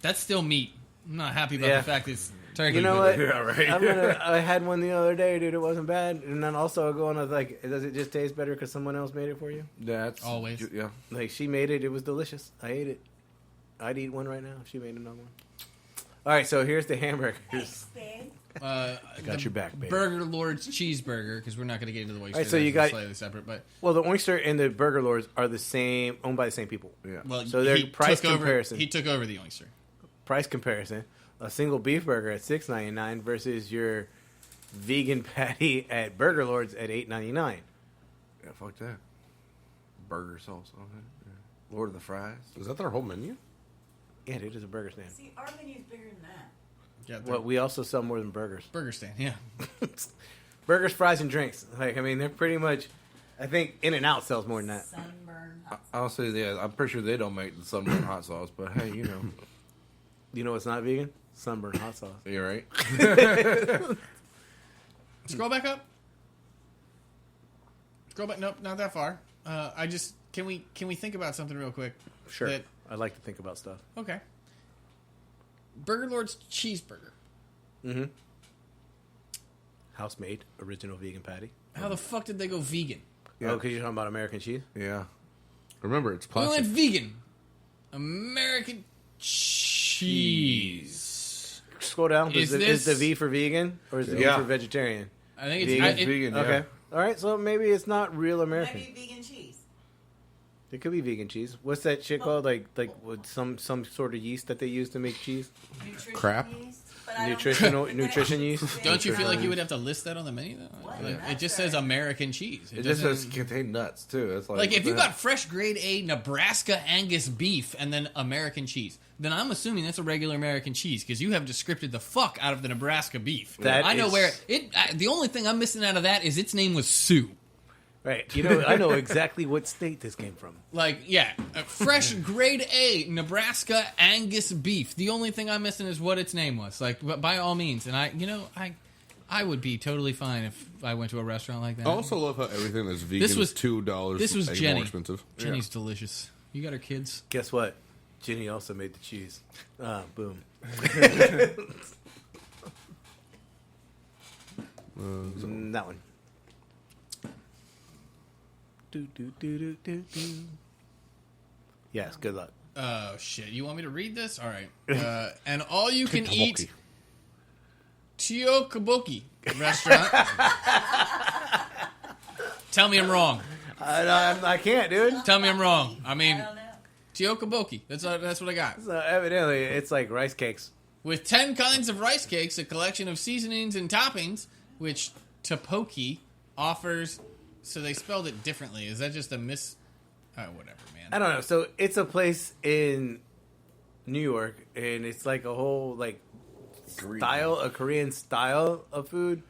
That's still meat. I'm not happy about Yeah. the fact it's turkey. You know but- what? Yeah, right. I had one the other day, dude. It wasn't bad. And then also going with like, does it just taste better because someone else made it for you? That's Always. Yeah. Like she made it. It was delicious. I ate it. I'd eat one right now if she made another one. All right, so here's the hamburgers. Thanks, babe. I got your back, baby. Burger Lord's cheeseburger, because we're not going to get into the oyster. Right, so you That's got- slightly separate, but Well, the oyster and the Burger Lords are the same, owned by the same people. Yeah. well, So their he price took over- comparison. he took over the oyster. Price comparison: a single beef burger at $6.99 versus your vegan patty at Burger Lords at $8.99. Yeah, fuck that. Burger sauce on it. Yeah. Lord of the Fries. Is that their whole menu? Yeah, dude, it's a burger stand. See, our menu's bigger than that. Yeah, Well, we also sell more than burgers. burger stand. Yeah, Burgers, fries, and drinks. Like, I mean, they're pretty much. I think In-N-Out sells more than that. Sunburn. hot I'll say, yeah, I'm pretty sure they don't make the sunburn hot sauce, but hey, you know. You know what's not vegan? Sunburn hot sauce. You're right. scroll back up. Scroll back. Nope, not that far. Can we think about something real quick? Sure. That- I like to think about stuff. Okay. Burger Lord's cheeseburger. Mm-hmm. House-made, original vegan patty. How the fuck did they go vegan? Yeah. Oh, because you're talking about American cheese? Yeah. Remember, it's We plastic. went vegan. American cheese. Scroll down. Is Is the this- V for vegan or is the V Yeah. for vegetarian? I think it's Vegan, vegan, yeah. Okay. All right, so maybe it's not real American. Maybe vegan cheese. It could be vegan cheese. What's that shit called? Like with some sort of yeast that they use to make cheese? Nutrition Crap. yeast, but I don't Nutritional know. nutrition yeast. Don't you feel like you would have to list that on the menu though? What? Like, it That's just right. says American cheese. It just doesn't- says contain nuts, too. It's like if you what the got fresh grade A Nebraska Angus beef and then American cheese, then I'm assuming that's a regular American cheese because you have descripted the fuck out of the Nebraska beef. That I know is- where it. The only thing I'm missing out of that is its name was Sue. Right. You know, I know exactly what state this came from. Like, yeah, fresh grade A Nebraska Angus beef. The only thing I'm missing is what its name was. Like, but by all means, and I would be totally fine if I went to a restaurant like that. I also love how everything that's vegan This was- is $2. this was more Jenny. expensive. Jenny's delicious. You got her kids. Guess what? Jenny also made the cheese. Boom. That one. Do. Yes, good luck. Oh shit! You want me to read this? All right. And all you can eat Tiokaboki restaurant. Tell me I'm wrong. I can't, dude. Tell me I'm wrong. I I mean, don't know. Tiokaboki. That's what I got. So evidently, it's like rice cakes. With 10 kinds of rice cakes, a collection of seasonings and toppings, which Topoki offers. So they spelled it differently. Is that just a whatever, man. I don't know. So it's a place in New York, and it's like a whole like a Korean style of food.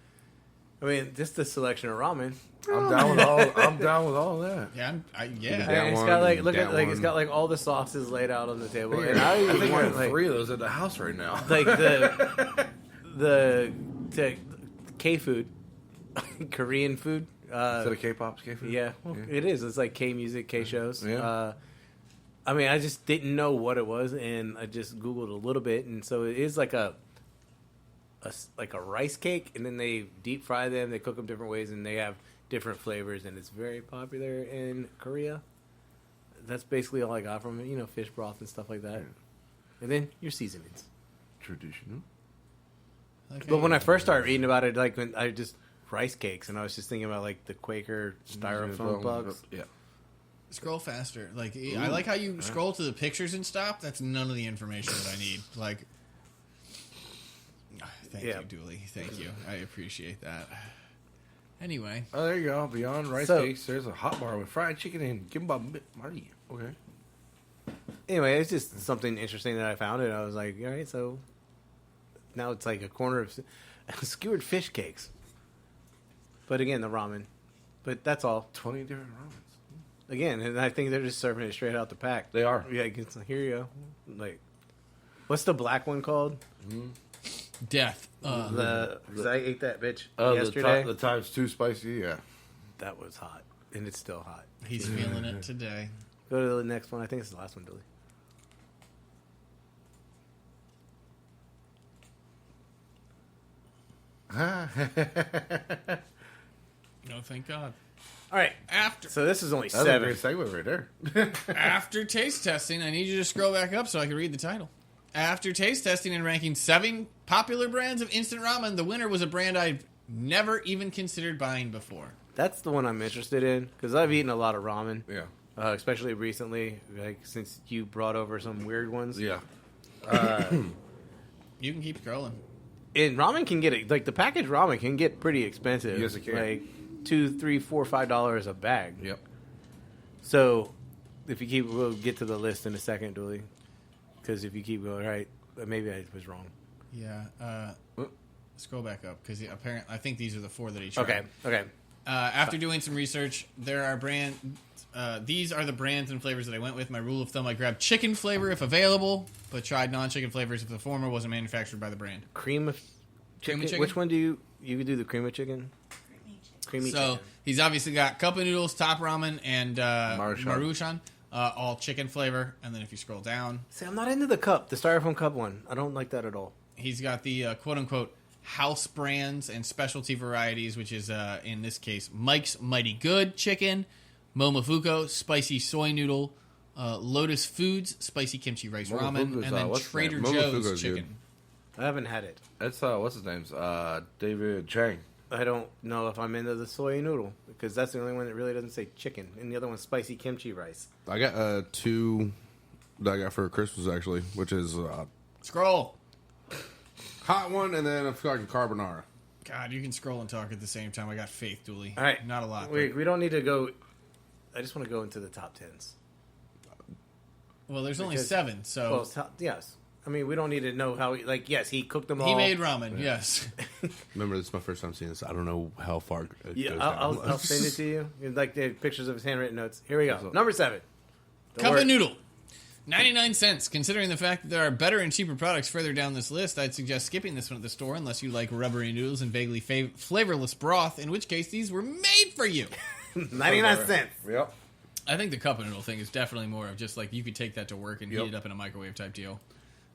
I mean, just the selection of ramen. I'm down with all. I'm down with all that. Yeah, yeah. And it's one, got like look that at like it's one. got like all the sauces laid out on the table, and I I even think I want have like 3 of those at the house right now. like the K food, Korean food. Instead of K-pop, K-food? Yeah, well, it is. It's like K music, K shows. Yeah. I mean, I just didn't know what it was, and I just Googled a little bit, and so it is like a rice cake, and then they deep fry them. They cook them different ways, and they have different flavors, and it's very popular in Korea. That's basically all I got from it. You know, fish broth and stuff like that, and then your seasonings. Traditional. Okay. But when I first started reading about it, like when I just rice cakes, and I was just thinking about like the Quaker styrofoam bugs. Yeah. Scroll faster. Like I like how you scroll to the pictures and stop. That's none of the information that I need. Like, thank you, Dooley. Thank you. I appreciate that. Anyway, Oh, there you go. Beyond rice So- cakes, there's a hot bar with fried chicken and gimbap. Maria. Okay. Anyway, it's just something interesting that I found, and I was like, all right, so now it's like a corner of skewered fish cakes. But again, the ramen. But that's all. 20 different ramens. Again, and I think they're just serving it straight out the pack. They are. Yeah, it's like, here you go. Like, what's the black one called? death. Because I ate that bitch yesterday. The times 2 spicy, yeah. That was hot, and it's still hot. He's feeling it today. Go to the next one. I think it's the last one, Billy. No, thank God. All right. After So this is only That's a 7. great segue right there. After taste testing, I need you to scroll back up so I can read the title. After taste testing and ranking 7 popular brands of instant ramen, the winner was a brand I've never even considered buying before. That's the one I'm interested in because I've eaten a lot of ramen, Yeah. especially recently, like since you brought over some weird ones. Yeah. You can keep scrolling. And ramen can get like the packaged ramen can get pretty expensive. Yes, it can. Like $2, $3, $4, $5 a bag. Yep. So if you keep, we'll get to the list in a second, Dooley. Because if you keep going, right, maybe I was wrong. Yeah. Scroll back up because apparently I think these are the 4 that he tried. Okay. After doing some research, there are these are the brands and flavors that I went with. My rule of thumb: I grabbed chicken flavor if available, but tried non-chicken flavors if the former wasn't manufactured by the brand. Cream of chicken. Chicken? Which one do you could do the cream of chicken? Creamy So chicken. he's obviously got cup of noodles, top ramen, and Maruchan. Maruchan, all chicken flavor. And then if you scroll down, See, I'm not into the cup, the styrofoam cup one. I don't like that at all. he's got the quote-unquote house brands and specialty varieties, which is, in this case, Mike's Mighty Good Chicken, Momofuku Spicy Soy Noodle, Lotus Foods Spicy Kimchi Rice Ramen, Momofuku's, and then what's the name? Trader Momofuku's Joe's good. Chicken. I haven't had it. That's, what's his name? David Chang. I don't know if I'm into the soy noodle because that's the only one that really doesn't say chicken, and the other one's spicy kimchi rice. I got 2 that I got for Christmas actually, which is Scroll. hot one and then a fucking carbonara. God, you can scroll and talk at the same time. I got faith, Dooley. All right, Not a lot. We don't need to go. I just want to go into the top 10s. Well, there's only Because- 7, so... Well, yes. I mean, we don't need to know how he. Like, yes, he cooked them all. he made ramen, yes. Remember, this is my first time seeing this. I don't know how far it Yeah, goes I'll down. I'll send it to you. Like the pictures of his handwritten notes. Here we go. What's up? Number 7. Don't Cup worry. of noodle. 99 cents. Considering the fact that there are better and cheaper products further down this list, I'd suggest skipping this one at the store unless you like rubbery noodles and vaguely flavorless broth, in which case these were made for you. 99 cents. Yep. I think the cup of noodle thing is definitely more of just like you could take that to work and heat it up in a microwave type deal.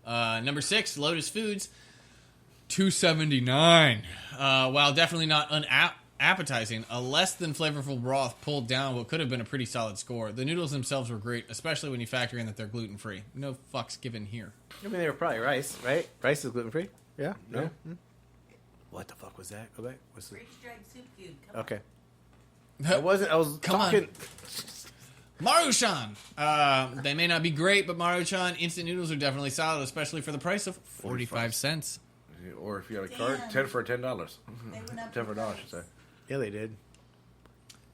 Number 6, Lotus Foods, $2.79. While definitely not unappetizing, a less than flavorful broth pulled down what could have been a pretty solid score. The noodles themselves were great, especially when you factor in that they're gluten free. No fucks given here. I mean, they were probably rice, right? Rice is gluten free. Yeah. No. What the fuck was that? Go back. What's the... Freeze dried soup cube. Come on. Okay. I wasn't. I was Come on. talking. Maruchan. They may not be great, but Maruchan instant noodles are definitely solid, especially for the price of 45 cents. Or if you got a card, Damn. 10 for $10. They went up 10 for in $1, I price. should say. Yeah, they did.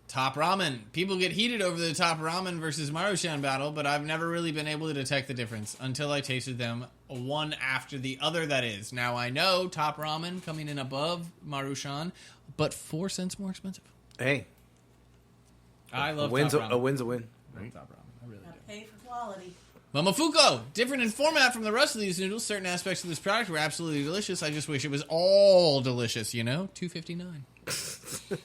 Top ramen. People get heated over the top ramen versus Maruchan battle, but I've never really been able to detect the difference until I tasted them one after the other, that is. Now, I know Top Ramen coming in above Maruchan, but 4 cents more expensive. Hey, I love win's Top Ramen. a win's a win. I love Top Ramen. I really do. Gotta pay for quality. Momofuku, different in format from the rest of these noodles. Certain aspects of this product were absolutely delicious. I just wish it was all delicious, you know? $2.59. Did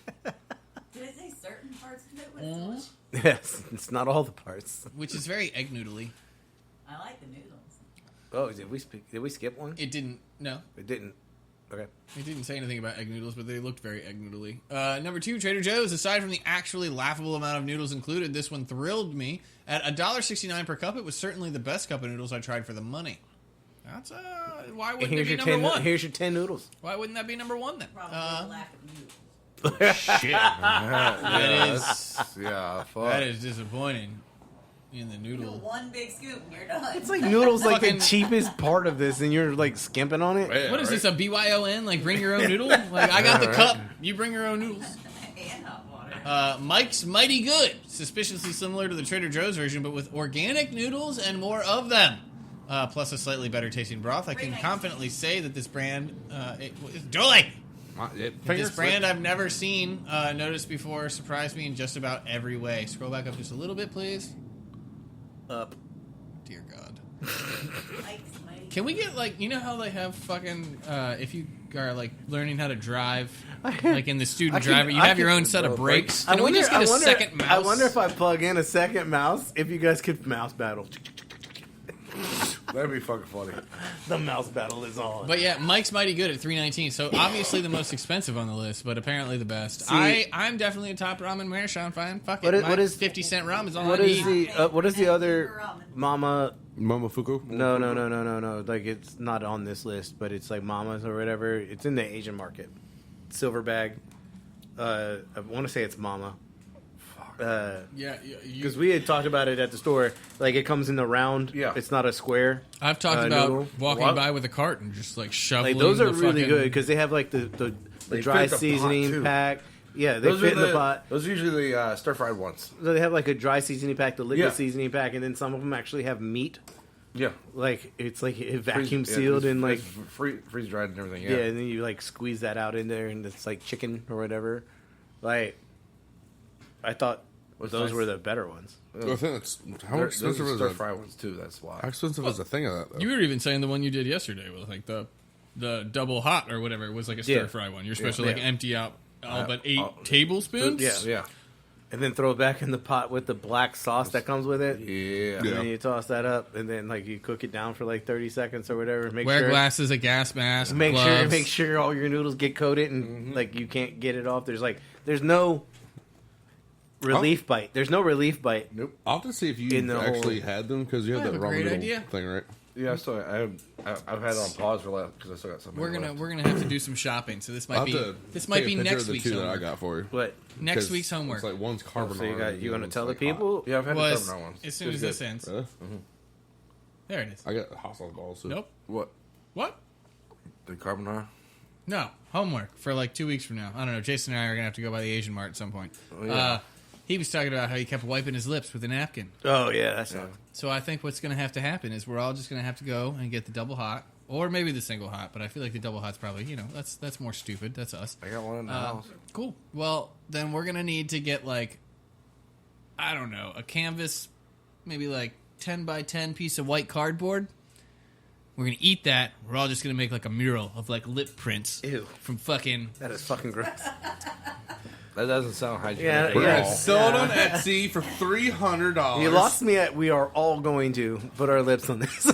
it say certain parts of it was delicious? Yes, it's not all the parts. Which is very egg noodly. I like the noodles. Oh, did we skip one? It didn't, no. It didn't. Okay. It didn't say anything about egg noodles, but they looked very egg noodly. Number 2, Trader Joe's. Aside from the actually laughable amount of noodles included, this one thrilled me. At $1.69 per cup, it was certainly the best cup of noodles I tried for the money. That's why wouldn't it be number 1? Here's your 10 noodles. Why wouldn't that be number 1 then? Probably the lack of noodles. Shit. Yeah, fuck. That is disappointing. In the You noodle. one big scoop and you're done. It's like noodles, like the Fucking- cheapest part of this, and you're like skimping on it. Yeah, What is right? this, a BYON? Like, bring your own noodle? Like, I got the cup. You bring your own noodles. and hot water. Mike's Mighty Good. Suspiciously similar to the Trader Joe's version, but with organic noodles and more of them. Plus a slightly better tasting broth. I can confidently say that this brand... Julie! This brand I've never seen, noticed before, surprised me in just about every way. Scroll back up just a little bit, please. Up. Dear God. Mike's Mighty. Can we get, like, you know how they have fucking, if you are, like, learning how to drive, like in the student driver, you have your own set of brakes. Can we just get a second mouse? I wonder if I plug in a second mouse, if you guys could mouse battle. That'd be fucking funny. The mouse battle is on. But yeah, Mike's Mighty Good at $3.19. So obviously the most expensive on the list, but apparently the best. See- I'm definitely a Top Ramen Maruchan fan. Fuck What it. is- My what is- 50-cent ramen is all what I is need. what is the other Ramen. Mama? Momofuku? No. Like, it's not on this list, but it's like Mama's or whatever. It's in the Asian market. Silver bag. I want to say it's Mama. Yeah, Because we had talked about it at the store. Like, it comes in the round. Yeah. It's not a square. I've talked about noodle. walking What? by with a cart and just like shoveling. Like, those are the really fucking- good because they have like the They dry fit the pot, seasoning too. pack. Yeah, they fit in the pot. Those are usually the stir-fried ones. So they have like a dry seasoning pack, the liquid Yeah. seasoning pack, and then some of them actually have meat. Yeah. Like, it's like vacuum Freeze- sealed yeah, and like freeze-dried and everything. yeah, and then you like squeeze that out in there, and it's like chicken or whatever. Like, I thought those nice. were the better ones. I think that's how Those expensive are is a stir-fried ones too. That's why. how expensive is a thing of that though? You were even saying the one you did yesterday with like the double hot or whatever. It was like a stir fry one. You're supposed to like Yeah. empty out all but 8 tablespoons. Yeah. Yeah. And then throw it back in the pot with the black sauce that comes with it. Yeah. And then you toss that up, and then like you cook it down for like 30 seconds or whatever. Wear glasses, a gas mask, Make gloves. sure all your noodles get coated, and like you can't get it off. There's no relief bite. There's no relief bite. Nope. I'll have to see if you In the actually whole- had them because you I had have that a ramen great noodle idea. thing, right? Yeah. I've had it on pause for left because I still got something. We're left. gonna have to do some shopping. So this I'll might have be to this take might a be picture next of the week's two that I homework. got for you. But Next 'Cause week's homework It's like one's carbonara. so you and want to one's, tell the like, hot. people? Yeah, I've had was the carbonara ones. as soon as It's this good. ends. Really? There it is. I got hot sauce balls. So. Nope. What? What? The carbonara? No, homework for like 2 weeks from now. I don't know. Jason and I are gonna have to go by the Asian Mart at some point. Oh, yeah. He was talking about how he kept wiping his lips with a napkin. Oh yeah, that's Yeah. not. So I think what's gonna have to happen is we're all just gonna have to go and get the double hot, or maybe the single hot. But I feel like the double hot's probably that's more stupid. That's us. I got one in the house. Cool. Well, then we're gonna need to get like, I don't know, a canvas, maybe like 10 by 10 piece of white cardboard. We're gonna eat that. We're all just gonna make like a mural of like lip prints. Ew. From fucking. That is fucking gross. That doesn't sound hygienic. Yeah, at We're yeah. all. gonna sell it on Etsy for $300. You lost me at. We are all going to put our lips on this.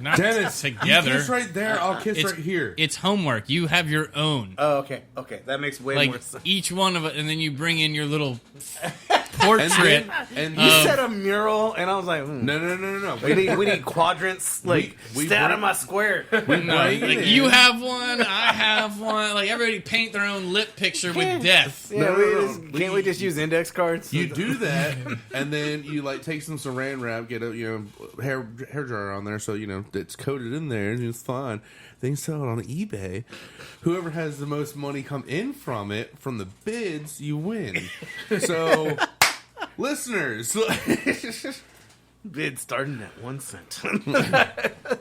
Not Dennis, together. You kiss right there. I'll kiss It's right here. It's homework. You have your own. Oh, okay, that makes way Like more sense. each one of it, and then you bring in your little and portrait. then, You said a mural, and I was like, no. we need quadrants. Like, we stay out bring- of my square. No, Bring it like in. you have one, I have one. Like everybody paint their own lip picture with death. Yeah, No. can't we just use index cards? You do that, and then you like take some Saran wrap, get a hair dryer on there, so it's coated in there, and it's fine. Then you sell it on eBay. Whoever has the most money come in from it, from the bids, you win. So, listeners, Bid starting at 1 cent.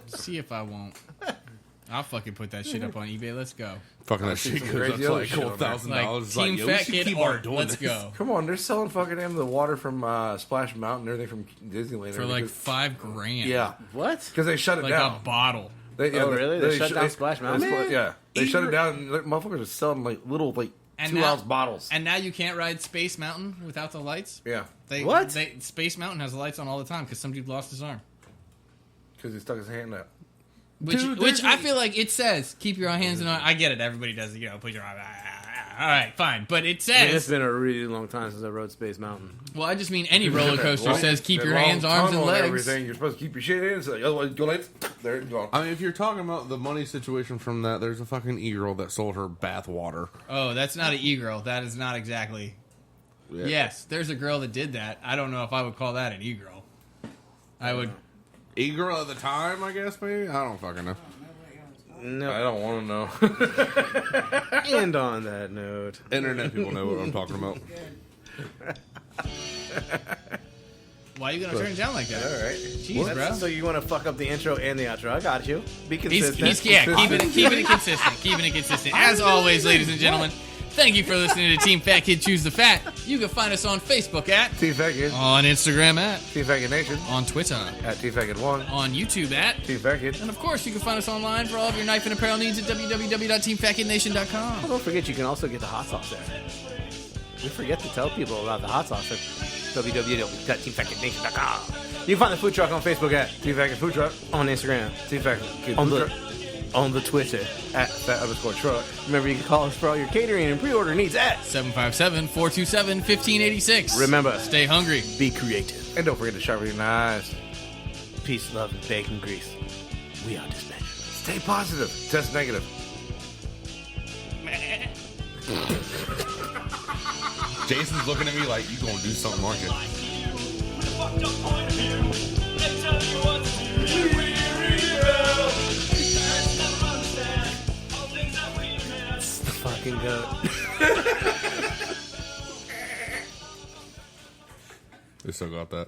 See if I won't. I'll fucking put that shit up on eBay. Let's go. Fucking that shit some goes up crazy to other like shit on there. $1,000. Like, Team Fat Kid art. Let's this. go. Come on, they're selling fucking the water from Splash Mountain, everything from Disneyland. For like $5,000. yeah, What? because they shut it Like down. a bottle. Oh, really? They shut down Splash Mountain? Yeah, they shut it down. And motherfuckers are selling like little And 2 now- ounce bottles. And now you can't ride Space Mountain without the lights? Yeah, What? Space Mountain has the lights on all the time because some dude lost his arm. because he stuck his hand out. Which I feel like it says, keep your hands in. I get it. Everybody does it. Put your arm. All right, fine. But it It's says. been a really long time since I rode Space Mountain. Well, I just mean any roller coaster Long- says keep that your long hands, arms, and tunnel legs. Everything you're supposed to keep your shit in. So otherwise, go like there you go. I mean, if you're talking about the money situation from that, there's a fucking e-girl that sold her bath water. Oh, that's not an e-girl. That is not exactly. Yeah. Yes, there's a girl that did that. I don't know if I would call that an e-girl. I would. E-girl at the time, I guess, maybe? I don't fucking know. No. I don't want to know. And on that note, Internet people know what I'm talking about. Why are you gonna turn it down like that? All right. Jeez, bro. so you want to fuck up the intro and the outro? I got you. Be consistent. Keeping it consistent. Keeping it consistent. As always, ladies and gentlemen, thank you for listening to Team Fat Kid Choose the Fat. You can find us on Facebook at, Team Fat Kid, on Instagram at, Team Fat Kid Nation, on Twitter, at Team Fat Kid 1, on YouTube at, Team Fat Kid. and of course, you can find us online for all of your knife and apparel needs at www.teamfatkidnation.com. Don't forget, you can also get the hot sauce there. We forget to tell people about the hot sauce at www.teamfatkidnation.com. You can find the food truck on Facebook at Team Fat Kid Food Truck, on Instagram, Team Fat Kid on Food the Truck, on the Twitter. at Fat_Truck. Remember, you can call us for all your catering and pre-order needs at. 757-427-1586. Remember, Stay hungry. be creative. And don't forget to sharpen your knives. Peace, love, and bacon grease. We are disbanded. Stay positive. Test negative. Jason's looking at me like, you gonna do something, aren't you? It's the fucking goat. They still got that.